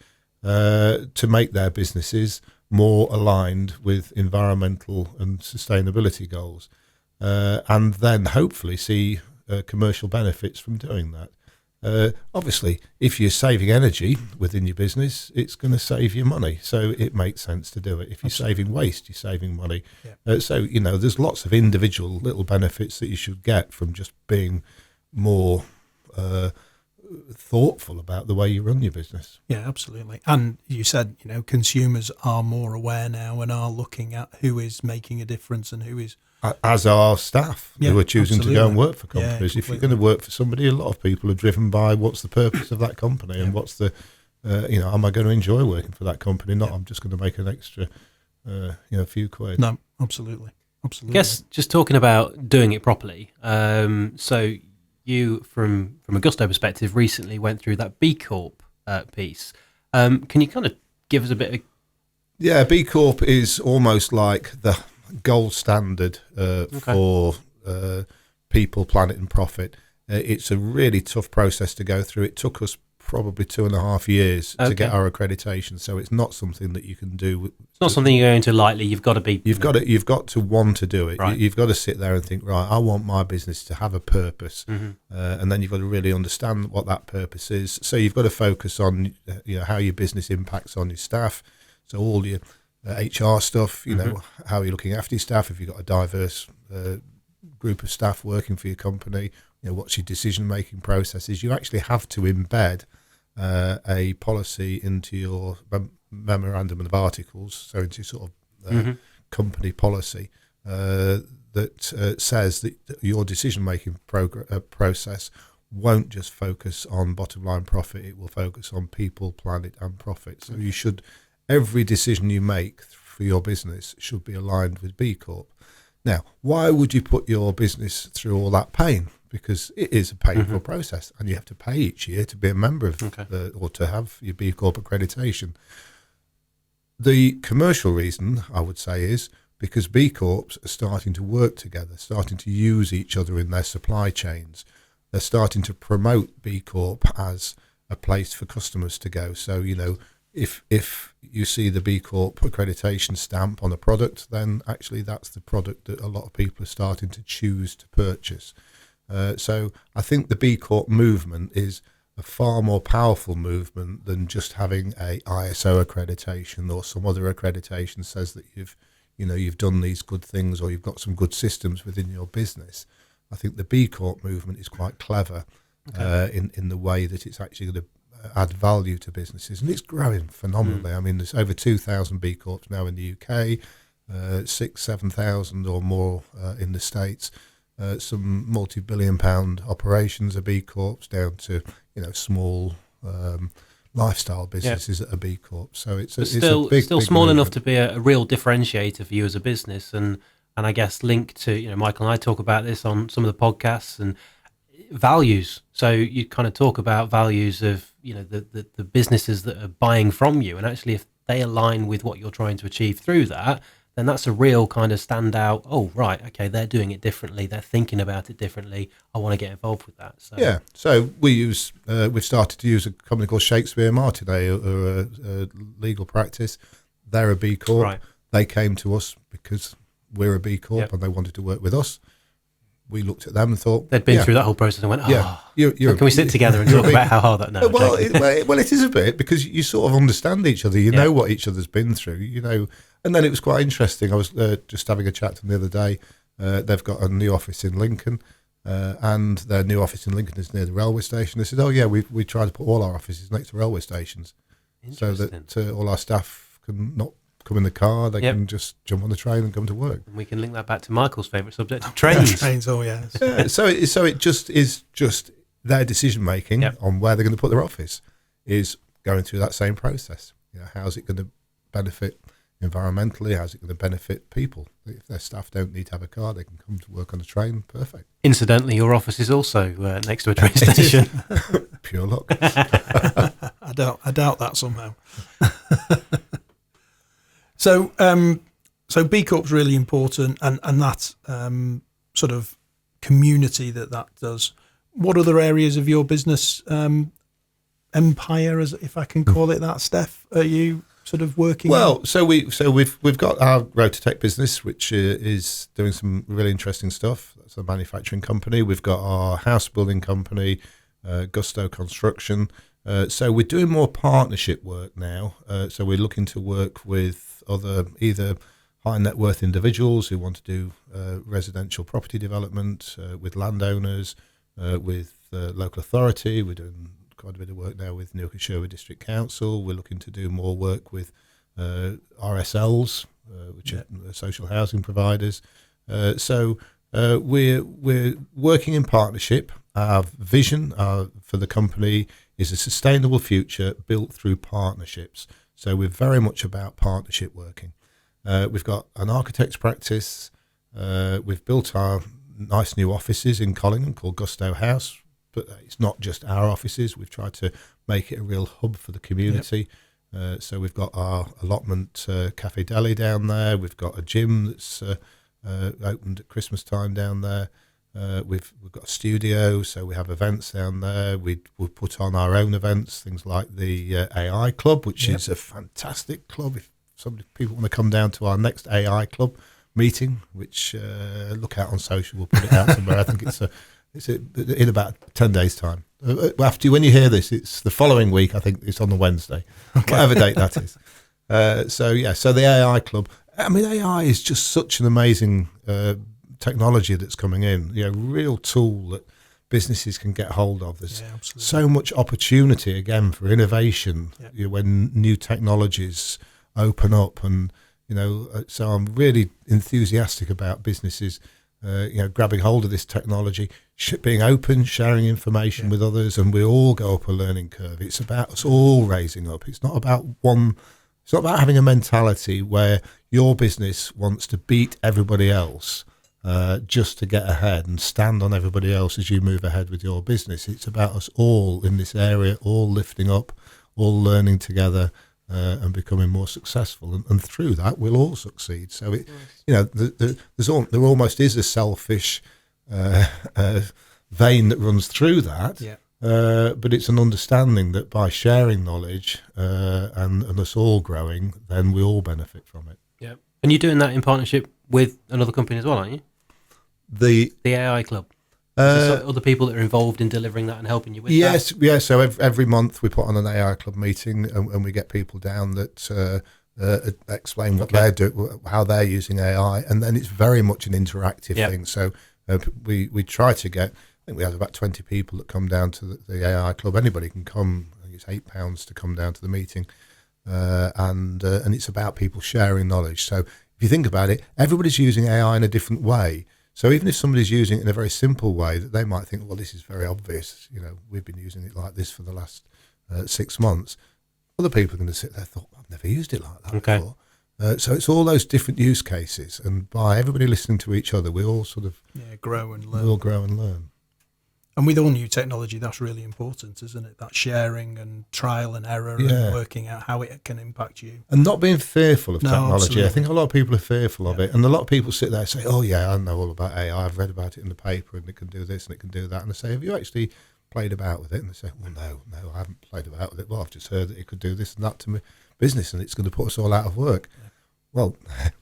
to make their businesses more aligned with environmental and sustainability goals, and then hopefully see commercial benefits from doing that. Obviously, if you're saving energy within your business, it's going to save you money, so it makes sense to do it. If you're saving waste, you're saving money. So there's lots of individual little benefits that you should get from just being more thoughtful about the way you run your business. Yeah, absolutely. And you said, consumers are more aware now and are looking at who is making a difference and who is... As are staff who are choosing to go and work for companies. If you're going to work for somebody, a lot of people are driven by what's the purpose of that company and what's the, am I going to enjoy working for that company? Not I'm just going to make an extra, few quid. No, absolutely. I guess just talking about doing it properly. So you, from a Gusto perspective, recently went through that B Corp piece. Can you kind of give us a bit of... Yeah, B Corp is almost like the gold standard for people, planet and profit. It's a really tough process to go through. It took us probably 2.5 years to get our accreditation, so it's not something that you can do. It's not something you're going to lightly. You've got to want to do it. Right. You've got to sit there and think, right, I want my business to have a purpose, and then you've got to really understand what that purpose is. So you've got to focus on how your business impacts on your staff. So all your HR stuff, how you're looking after your staff. If you've got a diverse group of staff working for your company, what's your decision-making processes. You actually have to embed a policy into your memorandum of articles, so into sort of company policy that says that your decision-making process won't just focus on bottom-line profit. It will focus on people, planet, and profit. So you should... Every decision you make for your business should be aligned with B Corp. Now, why would you put your business through all that pain? because it is a painful process, and you have to pay each year to be a member of or to have your B Corp accreditation. The commercial reason, I would say, is because B Corps are starting to work together, starting to use each other in their supply chains. They're starting to promote B Corp as a place for customers to go. So, if you see the B Corp accreditation stamp on a product, then actually that's the product that a lot of people are starting to choose to purchase. So I think the B Corp movement is a far more powerful movement than just having a ISO accreditation or some other accreditation says that you've done these good things or you've got some good systems within your business. I think the B Corp movement is quite clever in the way that it's actually going to add value to businesses, and it's growing phenomenally. I mean, there's over 2,000 B Corps now in the UK, 7,000 or more in the States. Some multi-billion-pound operations are B Corps, down to small lifestyle businesses that are B Corps. So it's still a big small movement. enough to be a real differentiator for you as a business, and I guess linked to Michael and I talk about this on some of the podcasts and values. So you kind of talk about values of the businesses that are buying from you, and actually if they align with what you're trying to achieve through that, then that's a real kind of standout. Oh, right, okay, they're doing it differently, they're thinking about it differently, I want to get involved with that. So we've started to use a company called Shakespeare Martinet, or a legal practice. They're a B Corp. Right. They came to us because we're a B Corp and they wanted to work with us. We looked at them and thought they'd been through that whole process and went, can we sit together and talk about how hard that? No, well, it is a bit, because you sort of understand each other. You know what each other's been through. And then it was quite interesting. I was just having a chat to them the other day. They've got a new office in Lincoln, and their new office in Lincoln is near the railway station. They said, we try to put all our offices next to railway stations, so that all our staff can not come in the car, they can just jump on the train and come to work. And we can link that back to Michael's favourite subject, trains. Trains, oh yes. So it just is their decision making on where they're going to put their office is going through that same process. How's it going to benefit environmentally? How's it going to benefit people? If their staff don't need to have a car, they can come to work on a train. Perfect. Incidentally, your office is also next to a train station. Pure luck. I doubt that somehow. So B Corp's really important, and that sort of community that does. What other areas of your business empire, as if I can call it that, Stef, are you sort of working? Well, we've got our Rototech business, which is doing some really interesting stuff. That's a manufacturing company. We've got our house building company, Gusto Construction. So we're doing more partnership work now. So we're looking to work with other either high net worth individuals who want to do residential property development, with landowners, with local authority. We're doing quite a bit of work now with Newark and Sherwood District Council. We're looking to do more work with RSLs, which are social housing providers. So we're working in partnership. Our vision for the company is a sustainable future built through partnerships. So we're very much about partnership working. We've got an architect's practice. We've built our nice new offices in Collingham called Gusto House, but it's not just our offices. We've tried to make it a real hub for the community. So we've got our allotment cafe deli down there. We've got a gym that's opened at Christmas time down there. We've got a studio, so we have events down there. We put on our own events, things like the AI Club, which is a fantastic club. If people want to come down to our next AI Club meeting, which look out on social, we'll put it out somewhere. I think it's in about 10 days' time. When you hear this, it's the following week. I think it's on the Wednesday, whatever date that is. So the AI Club. I mean, AI is just such an amazing technology that's coming in, real tool that businesses can get hold of. There's so much opportunity again for innovation when new technologies open up, and so I'm really enthusiastic about businesses grabbing hold of this technology, being open, sharing information with others, and we all go up a learning curve. It's about us all raising up. It's not about having a mentality where your business wants to beat everybody else just to get ahead and stand on everybody else as you move ahead with your business. It's about us all in this area, all lifting up, all learning together, and becoming more successful. And through that, we'll all succeed. So, there almost is a selfish vein that runs through that. Yeah. But it's an understanding that by sharing knowledge and us all growing, then we all benefit from it. Yeah. And you're doing that in partnership with another company as well, aren't you? The AI Club. Other people that are involved in delivering that and helping you with that? Yes. So every month we put on an AI Club meeting and we get people down that explain what they're doing, how they're using AI, and then it's very much an interactive thing. So we try to get. I think we have about 20 people that come down to the AI Club. Anybody can come. I think it's £8 to come down to the meeting, and it's about people sharing knowledge. So if you think about it, everybody's using AI in a different way. So even if somebody's using it in a very simple way, that they might think, well, this is very obvious. We've been using it like this for the last 6 months. Other people are going to sit there and thought, I've never used it like that before. So it's all those different use cases, and by everybody listening to each other, we all sort of grow and learn. We all grow and learn. And with all new technology, that's really important, isn't it? That sharing and trial and error and working out how it can impact you. And not being fearful of technology. Absolutely. I think a lot of people are fearful of it. And a lot of people sit there and say, oh, yeah, I know all about AI. I've read about it in the paper and it can do this and it can do that. And I say, have you actually played about with it? And they say, well, no, I haven't played about with it. Well, I've just heard that it could do this and that to my business and it's going to put us all out of work. Yeah. Well,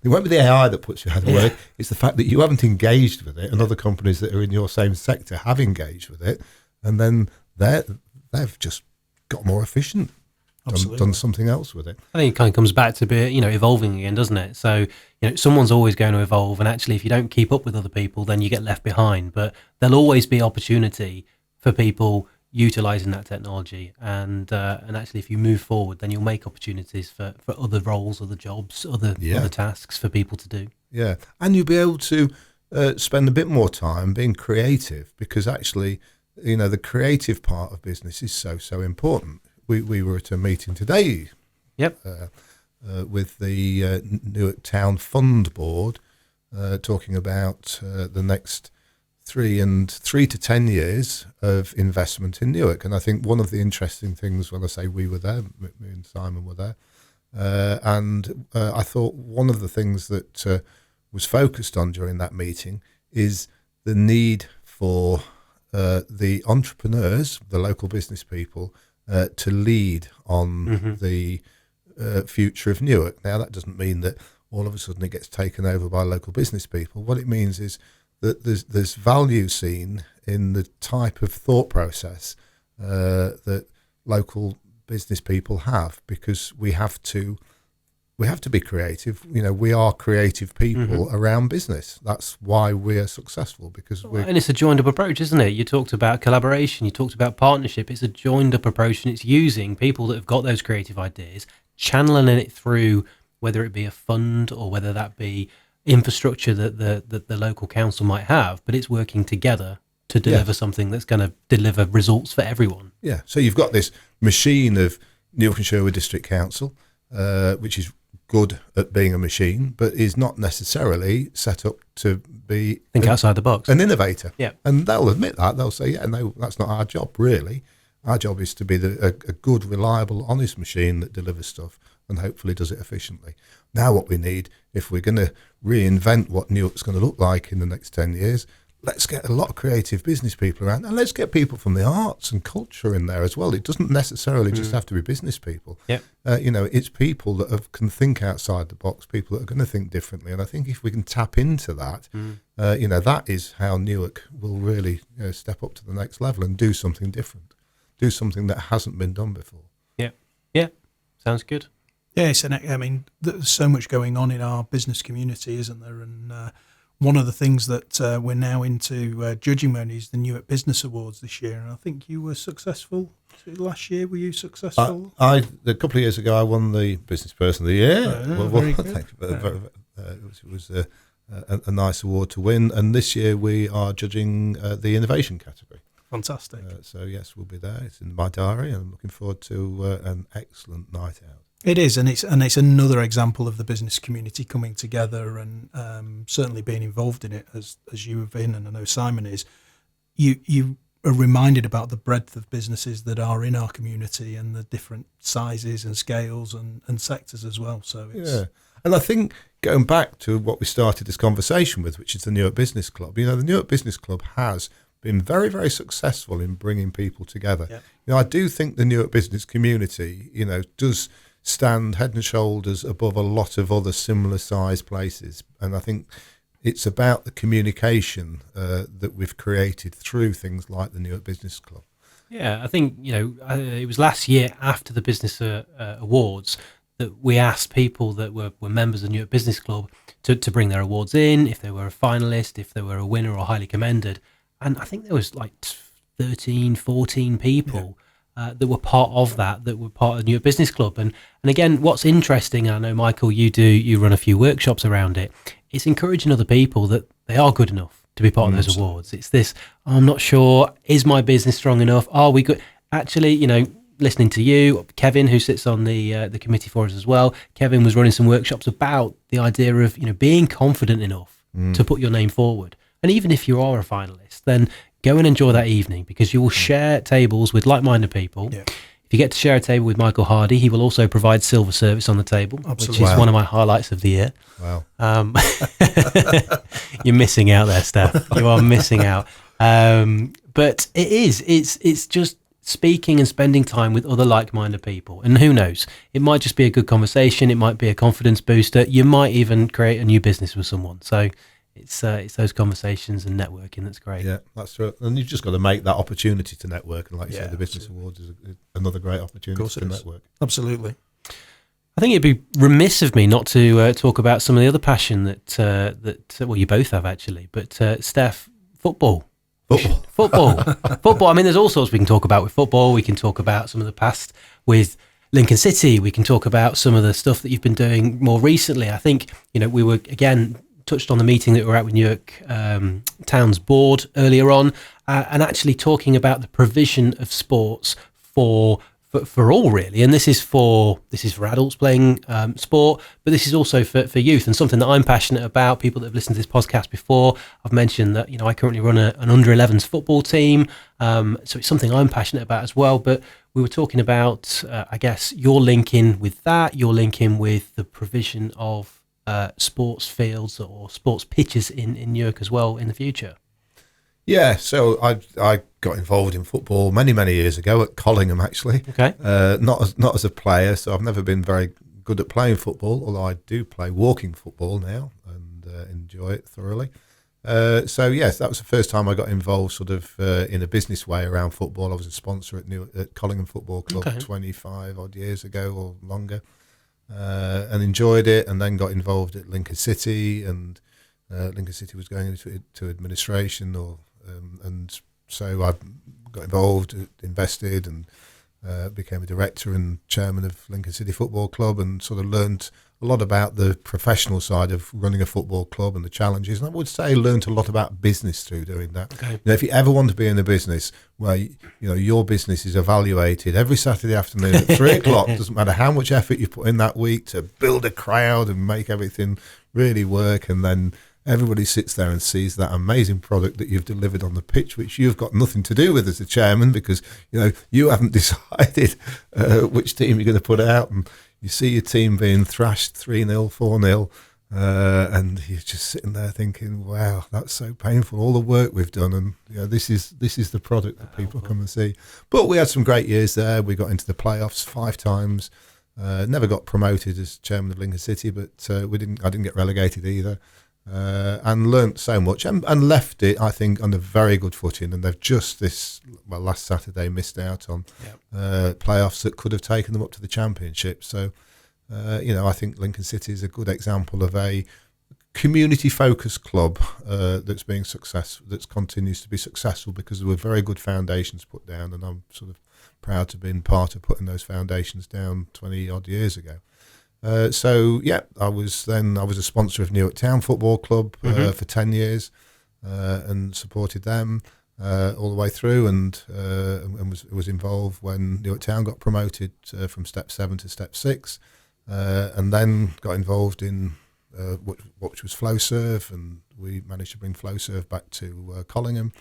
it won't be the AI that puts you out of work. It's the fact that you haven't engaged with it and other companies that are in your same sector have engaged with it. And then they've just got more efficient, done something else with it. I think it kind of comes back to be, evolving again, doesn't it? So, someone's always going to evolve, and actually if you don't keep up with other people, then you get left behind. But there'll always be opportunity for people utilising that technology, and actually if you move forward, then you'll make opportunities for other roles, other jobs, other tasks for people to do. Yeah, and you'll be able to spend a bit more time being creative, because actually, the creative part of business is so important. We were at a meeting today with the Newark Town Fund Board talking about the next 3 to 10 years of investment in Newark. And I think one of the interesting things, when I say we were there, me and Simon were there, and I thought one of the things that was focused on during that meeting is the need for the entrepreneurs, the local business people, to lead on the future of Newark. Now, that doesn't mean that all of a sudden it gets taken over by local business people. What it means is that there's value seen in the type of thought process that local business people have, because we have to be creative. We are creative people around business. That's why we're successful, because and it's a joined up approach, isn't it? You talked about collaboration, you talked about partnership. It's a joined up approach, and it's using people that have got those creative ideas, channeling it through, whether it be a fund or whether that be infrastructure that the local council might have, but it's working together to deliver something that's going to deliver results for everyone. Yeah. So you've got this machine of Newark and Sherwood District Council, which is good at being a machine, but is not necessarily set up to be outside the box, an innovator. Yeah. And they'll admit that. They'll say, no, that's not our job, really. Our job is to be a good, reliable, honest machine that delivers stuff and hopefully does it efficiently. Now what we need, if we're going to reinvent what Newark's going to look like in the next 10 years, let's get a lot of creative business people around, and let's get people from the arts and culture in there as well. It doesn't necessarily just have to be business people. Yeah. It's people that can think outside the box, people that are going to think differently. And I think if we can tap into that, that is how Newark will really step up to the next level and do something different, do something that hasn't been done before. Yeah. Yeah. Sounds good. Yes, and there's so much going on in our business community, isn't there? And one of the things that we're now into judging on is the Newark Business Awards this year. And I think you were successful last year. Were you successful? A couple of years ago, I won the Business Person of the Year. Very good. It was a nice award to win. And this year we are judging the innovation category. Fantastic. So yes, we'll be there. It's in my diary, and I'm looking forward to an excellent night out. It is, and it's another example of the business community coming together and certainly being involved in it as you have been, and I know Simon is. You are reminded about the breadth of businesses that are in our community and the different sizes and scales and sectors as well. So it's, and I think going back to what we started this conversation with, which is the Newark Business Club. The Newark Business Club has been very, very successful in bringing people together. Yeah. I do think the Newark business community, does stand head and shoulders above a lot of other similar sized places, and I think it's about the communication that we've created through things like the Newark Business Club. Yeah, I think it was last year after the business awards that we asked people that were members of the Newark Business Club to bring their awards in, if they were a finalist, if they were a winner or highly commended, and I think there was like 13, 14 people. That were part of that were part of the Newark Business Club. And again, what's interesting, I know, Michael, you run a few workshops around it, it's encouraging other people that they are good enough to be part of those awards. It's this, I'm not sure, is my business strong enough? Are we good? Actually, listening to you, Kevin, who sits on the committee for us as well, Kevin was running some workshops about the idea of, being confident enough to put your name forward. And even if you are a finalist, then go and enjoy that evening, because you will share tables with like-minded people. Yeah. If you get to share a table with Michael Hardy, he will also provide silver service on the table, Absolutely. which is one of my highlights of the year. Wow. You're missing out there, Stef. You are missing out. But it's just speaking and spending time with other like-minded people. And who knows, it might just be a good conversation. It might be a confidence booster. You might even create a new business with someone. So it's those conversations and networking that's great. Yeah, that's true. And you've just got to make that opportunity to network. And like you said, the Business Awards is another great opportunity to network. Absolutely. I think it'd be remiss of me not to talk about some of the other passion that you both have, actually. But Stef, football. Football. I mean, there's all sorts we can talk about with football. We can talk about some of the past with Lincoln City. We can talk about some of the stuff that you've been doing more recently. I think, we were, again, touched on the meeting that we were at with Newark Town's board earlier on, and actually talking about the provision of sports for all, really. And this is for adults playing sport, but this is also for youth, and something that I'm passionate about. People that have listened to this podcast before, I've mentioned that I currently run an under-11s football team, so it's something I'm passionate about as well. But we were talking about, I guess, your link in with that, your link in with the provision of sports fields or sports pitches in Newark as well in the future. Yeah, so I got involved in football many years ago at Collingham, actually. Okay. Not as a player, so I've never been very good at playing football, although I do play walking football now and enjoy it thoroughly. So yes, that was the first time I got involved sort of in a business way around football. I was a sponsor at Collingham Football Club 25 odd years ago or longer. And enjoyed it, and then got involved at Lincoln City, and Lincoln City was going into administration, and so I got involved, invested, and became a director and chairman of Lincoln City Football Club, and sort of learnt a lot about the professional side of running a football club and the challenges. And I would say learnt a lot about business through doing that. Okay. If you ever want to be in a business where your business is evaluated every Saturday afternoon at 3:00, doesn't matter how much effort you put in that week to build a crowd and make everything really work, and then everybody sits there and sees that amazing product that you've delivered on the pitch, which you've got nothing to do with as a chairman, because you haven't decided which team you're going to put out, and you see your team being thrashed 3-0, 4-0, and you're just sitting there thinking, "Wow, that's so painful. All the work we've done, and this is the product that people come and see." But we had some great years there. We got into the playoffs 5 times. Never got promoted as chairman of Lincoln City, but I didn't get relegated either. And learnt so much, and left it, I think, on a very good footing. And they've just last Saturday missed out on playoffs that could have taken them up to the championship. So, I think Lincoln City is a good example of a community-focused club that's being successful, that continues to be successful because there were very good foundations put down, and I'm sort of proud to have been part of putting those foundations down 20 odd years ago. I was a sponsor of Newark Town Football Club for 10 years and supported them. all the way through, and was involved when Newark Town got promoted from Step 7 to Step 6, and then got involved in which was FlowServe, and we managed to bring FlowServe back to Collingham,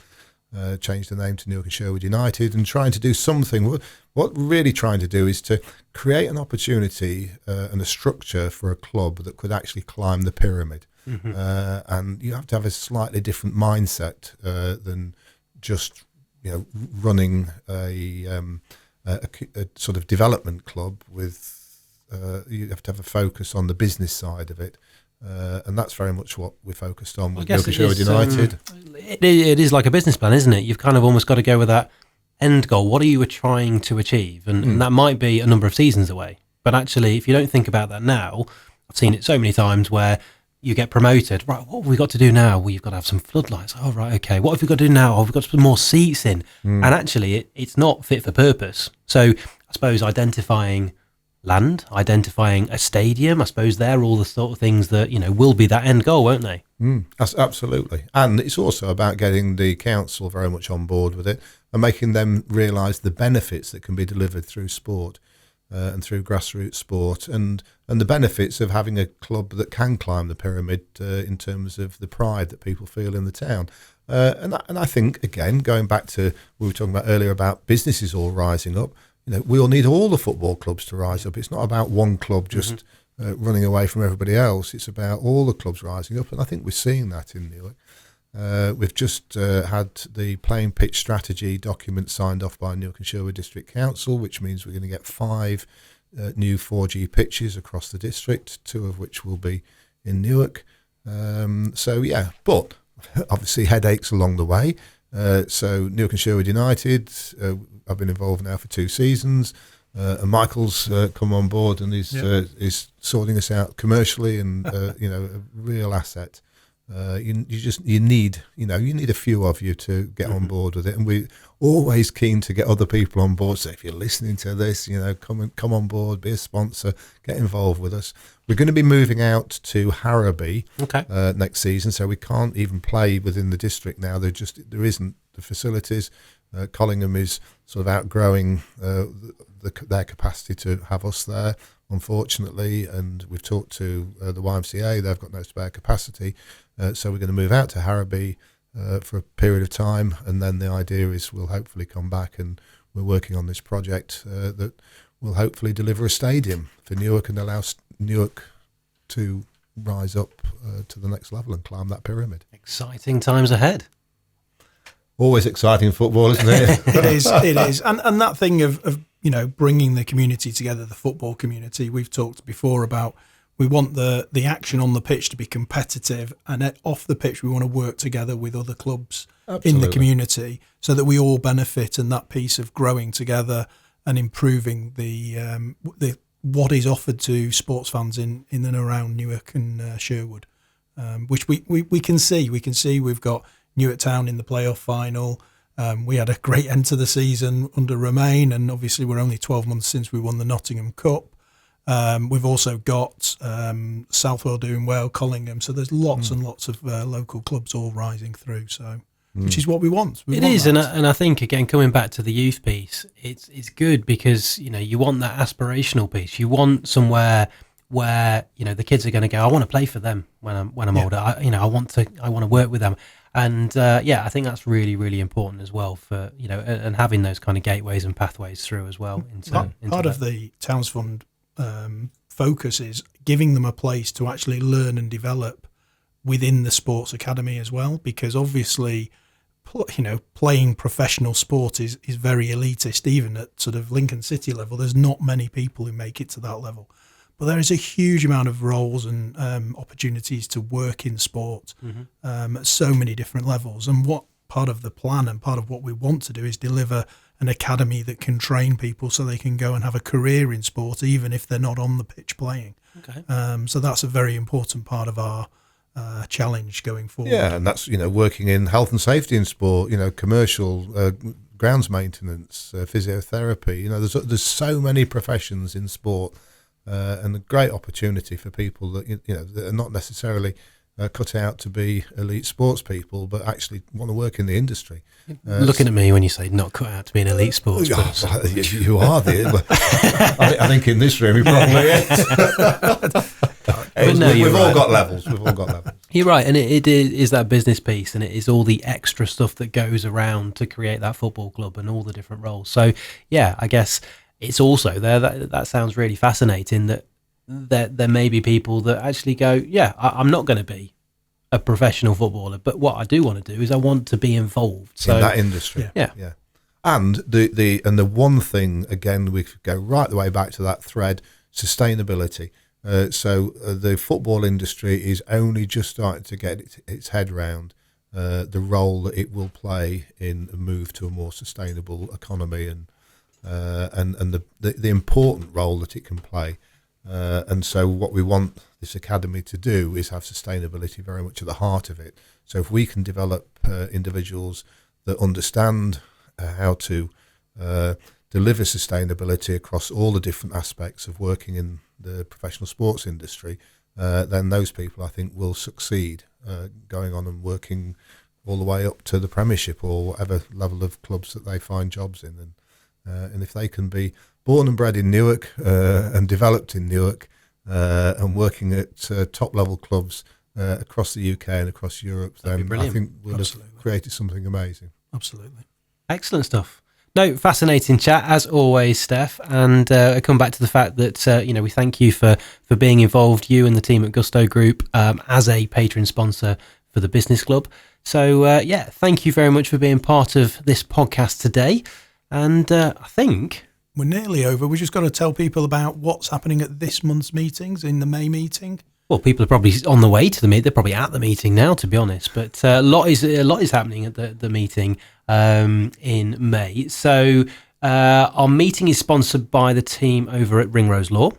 changed the name to Newark and Sherwood United, and trying to do something. What we're really trying to do is to create an opportunity and a structure for a club that could actually climb the pyramid. And you have to have a slightly different mindset than just running a sort of development club with. You have to have a focus on the business side of it, and that's very much what we're focused on with Newark and Sherwood United. It is like a business plan, isn't it? You've kind of almost got to go with that end goal. What are you trying to achieve? And that might be a number of seasons away. But actually, if you don't think about that now, I've seen it so many times where you get promoted. Right, what have we got to do now? Well, you've got to have some floodlights. Oh, right, okay. What have we got to do now? Oh, we've got to put more seats in. And actually, it's not fit for purpose. So I suppose identifying land, identifying a stadium, I suppose they're all the sort of things that, will be that end goal, won't they? Absolutely. And it's also about getting the council very much on board with it and making them realise the benefits that can be delivered through sport and through grassroots sport, and the benefits of having a club that can climb the pyramid in terms of the pride that people feel in the town. And I think, again, going back to what we were talking about earlier about businesses all rising up, we all need all the football clubs to rise up. It's not about one club just running away from everybody else. It's about all the clubs rising up, and I think we're seeing that in Newark. We've just had the playing pitch strategy document signed off by Newark and Sherwood District Council, which means we're going to get 5 new 4G pitches across the district, 2 of which will be in Newark. But obviously headaches along the way. So Newark and Sherwood United, I've been involved now for 2 seasons, and Michael's come on board and is sorting us out commercially, and a real asset. You need a few of you to get on board with it, and we're always keen to get other people on board. So if you're listening to this, come on board, be a sponsor, get involved with us. We're going to be moving out to Harrowby next season, so we can't even play within the district now. There isn't the facilities. Collingham is sort of outgrowing their capacity to have us there, unfortunately, and we've talked to the YMCA. They've got no spare capacity, so we're going to move out to Harrowby for a period of time, and then the idea is we'll hopefully come back, and we're working on this project that will hopefully deliver a stadium for Newark and allow Newark to rise up to the next level and climb that pyramid. Exciting times ahead. Always exciting football, isn't it? It is. And that thing of bringing the community together, the football community, we've talked before about, we want the action on the pitch to be competitive, and off the pitch we want to work together with other clubs in the community so that we all benefit, and that piece of growing together and improving the what is offered to sports fans in and around Newark and Sherwood, which we can see. We can see we've got Newark Town in the playoff final. We had a great end to the season under Romain, and obviously we're only 12 months since we won the Nottingham Cup. We've also got Southwell doing well, Collingham. So there's lots and lots of local clubs all rising through. So, which is what we want. It is, and I think, again, coming back to the youth piece, it's good because you want that aspirational piece. You want somewhere where the kids are going to go, I want to play for them when I'm older. I want to work with them. And I think that's really, really important as well for and having those kind of gateways and pathways through as well. Part of the Towns Fund focus is giving them a place to actually learn and develop within the sports academy as well, because obviously, playing professional sport is very elitist. Even at sort of Lincoln City level, there's not many people who make it to that level. But there is a huge amount of roles and opportunities to work in sport at so many different levels. And what part of the plan and part of what we want to do is deliver an academy that can train people so they can go and have a career in sport, even if they're not on the pitch playing. Okay. So that's a very important part of our challenge going forward. Yeah, and that's working in health and safety in sport. Commercial grounds maintenance, physiotherapy. There's so many professions in sport. And a great opportunity for people that that are not necessarily cut out to be elite sports people, but actually want to work in the industry. Looking at me when you say not cut out to be an elite sports person. You are I think in this room you probably is. We've all got levels. You're right, and it is that business piece, and it is all the extra stuff that goes around to create that football club and all the different roles. So, yeah, I guess it's also there. That sounds really fascinating. That there may be people that actually go, yeah, I'm not going to be a professional footballer, but what I do want to do is I want to be involved in that industry. Yeah. And the one thing, again, we could go right the way back to that thread: sustainability. So the football industry is only just starting to get its head around the role that it will play in a move to a more sustainable economy, and the important role that it can play. And so what we want this academy to do is have sustainability very much at the heart of it. So if we can develop individuals that understand how to deliver sustainability across all the different aspects of working in the professional sports industry, then those people, I think, will succeed going on and working all the way up to the Premiership or whatever level of clubs that they find jobs in. And if they can be born and bred in Newark and developed in Newark and working at top level clubs across the UK and across Europe, then I think we'll have created something amazing. Absolutely. Excellent stuff. No, fascinating chat as always, Stef. And I come back to the fact that we thank you for being involved, you and the team at Gusto Group, as a patron sponsor for the Business Club. So thank you very much for being part of this podcast today. And I think we're nearly over. We just got to tell people about what's happening at this month's meetings, in the May meeting. Well, people are probably on the way to the meeting. They're probably at the meeting now, to be honest. But a lot is happening at the meeting in May. So our meeting is sponsored by the team over at Ringrose Law.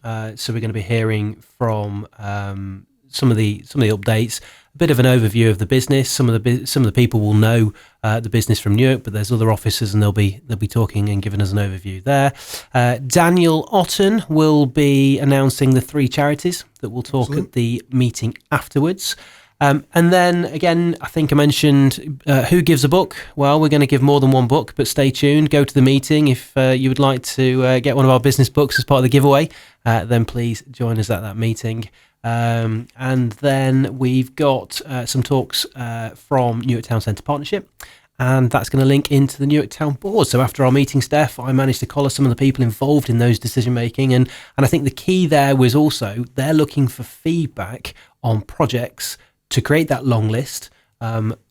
So we're going to be hearing from some of the updates, a bit of an overview of the business. Some of the people will know the business from Newark, but there's other officers, and they'll be talking and giving us an overview there. Daniel Otten will be announcing the 3 charities that will talk at the meeting afterwards. And then again, I think I mentioned who gives a book. Well, we're going to give more than one book, but stay tuned. Go to the meeting if you would like to get one of our business books as part of the giveaway. Then please join us at that meeting. And then we've got some talks from Newark Town Centre Partnership, and that's going to link into the Newark Town Board. So after our meeting, Steph, I managed to collar some of the people involved in those decision making, and I think the key there was also they're looking for feedback on projects to create that long list.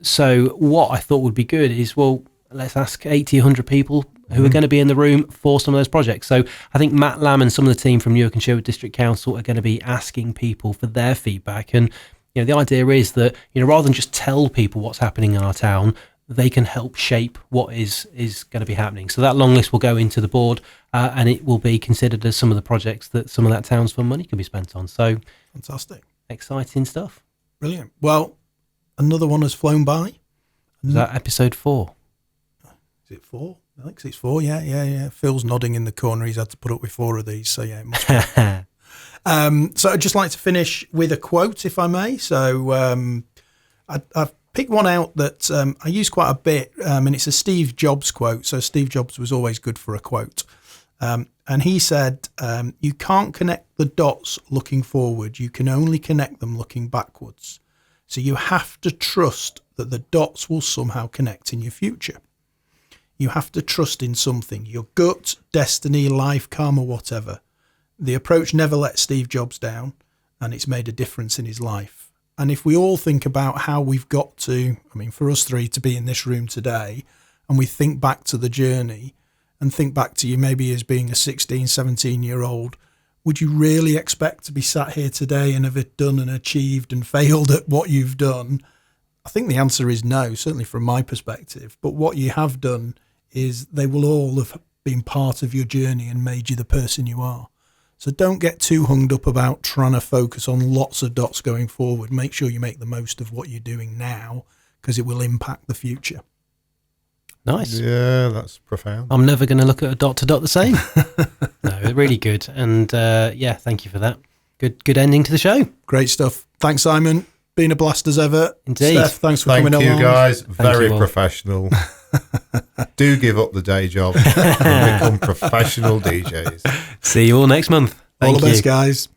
So what I thought would be good is, well, let's ask 80, 100 people who are going to be in the room for some of those projects. So I think Matt Lamb and some of the team from Newark and Sherwood District Council are going to be asking people for their feedback. And, the idea is that, rather than just tell people what's happening in our town, they can help shape what is going to be happening. So that long list will go into the board and it will be considered as some of the projects that some of that town's fund money can be spent on. So fantastic. Exciting stuff. Brilliant. Well, another one has flown by. Is that episode 4? Is it 4? I think it's 4. Yeah. Phil's nodding in the corner. He's had to put up with 4 of these. So yeah, it must be. So I'd just like to finish with a quote, if I may. So I've picked one out that I use quite a bit, and it's a Steve Jobs quote. So Steve Jobs was always good for a quote. And he said, you can't connect the dots looking forward. You can only connect them looking backwards. So you have to trust that the dots will somehow connect in your future. You have to trust in something, your gut, destiny, life, karma, whatever. The approach never let Steve Jobs down, and it's made a difference in his life. And if we all think about how we've got to, for us 3 to be in this room today, and we think back to the journey, and think back to you maybe as being a 16, 17-year-old, would you really expect to be sat here today and have done and achieved and failed at what you've done? I think the answer is no, certainly from my perspective. But what you have done is they will all have been part of your journey and made you the person you are. So don't get too hung up about trying to focus on lots of dots going forward. Make sure you make the most of what you're doing now, because it will impact the future. Nice. Yeah, that's profound. I'm never going to look at a dot to dot the same. No, really good. And thank you for that. Good ending to the show. Great stuff. Thanks, Simon. Been a blast as ever. Indeed. Steph, thanks for Thank coming you, along. guys. Very you all. professional. Do give up the day job and become professional DJs. See you all next month. All Thank the you. best, guys.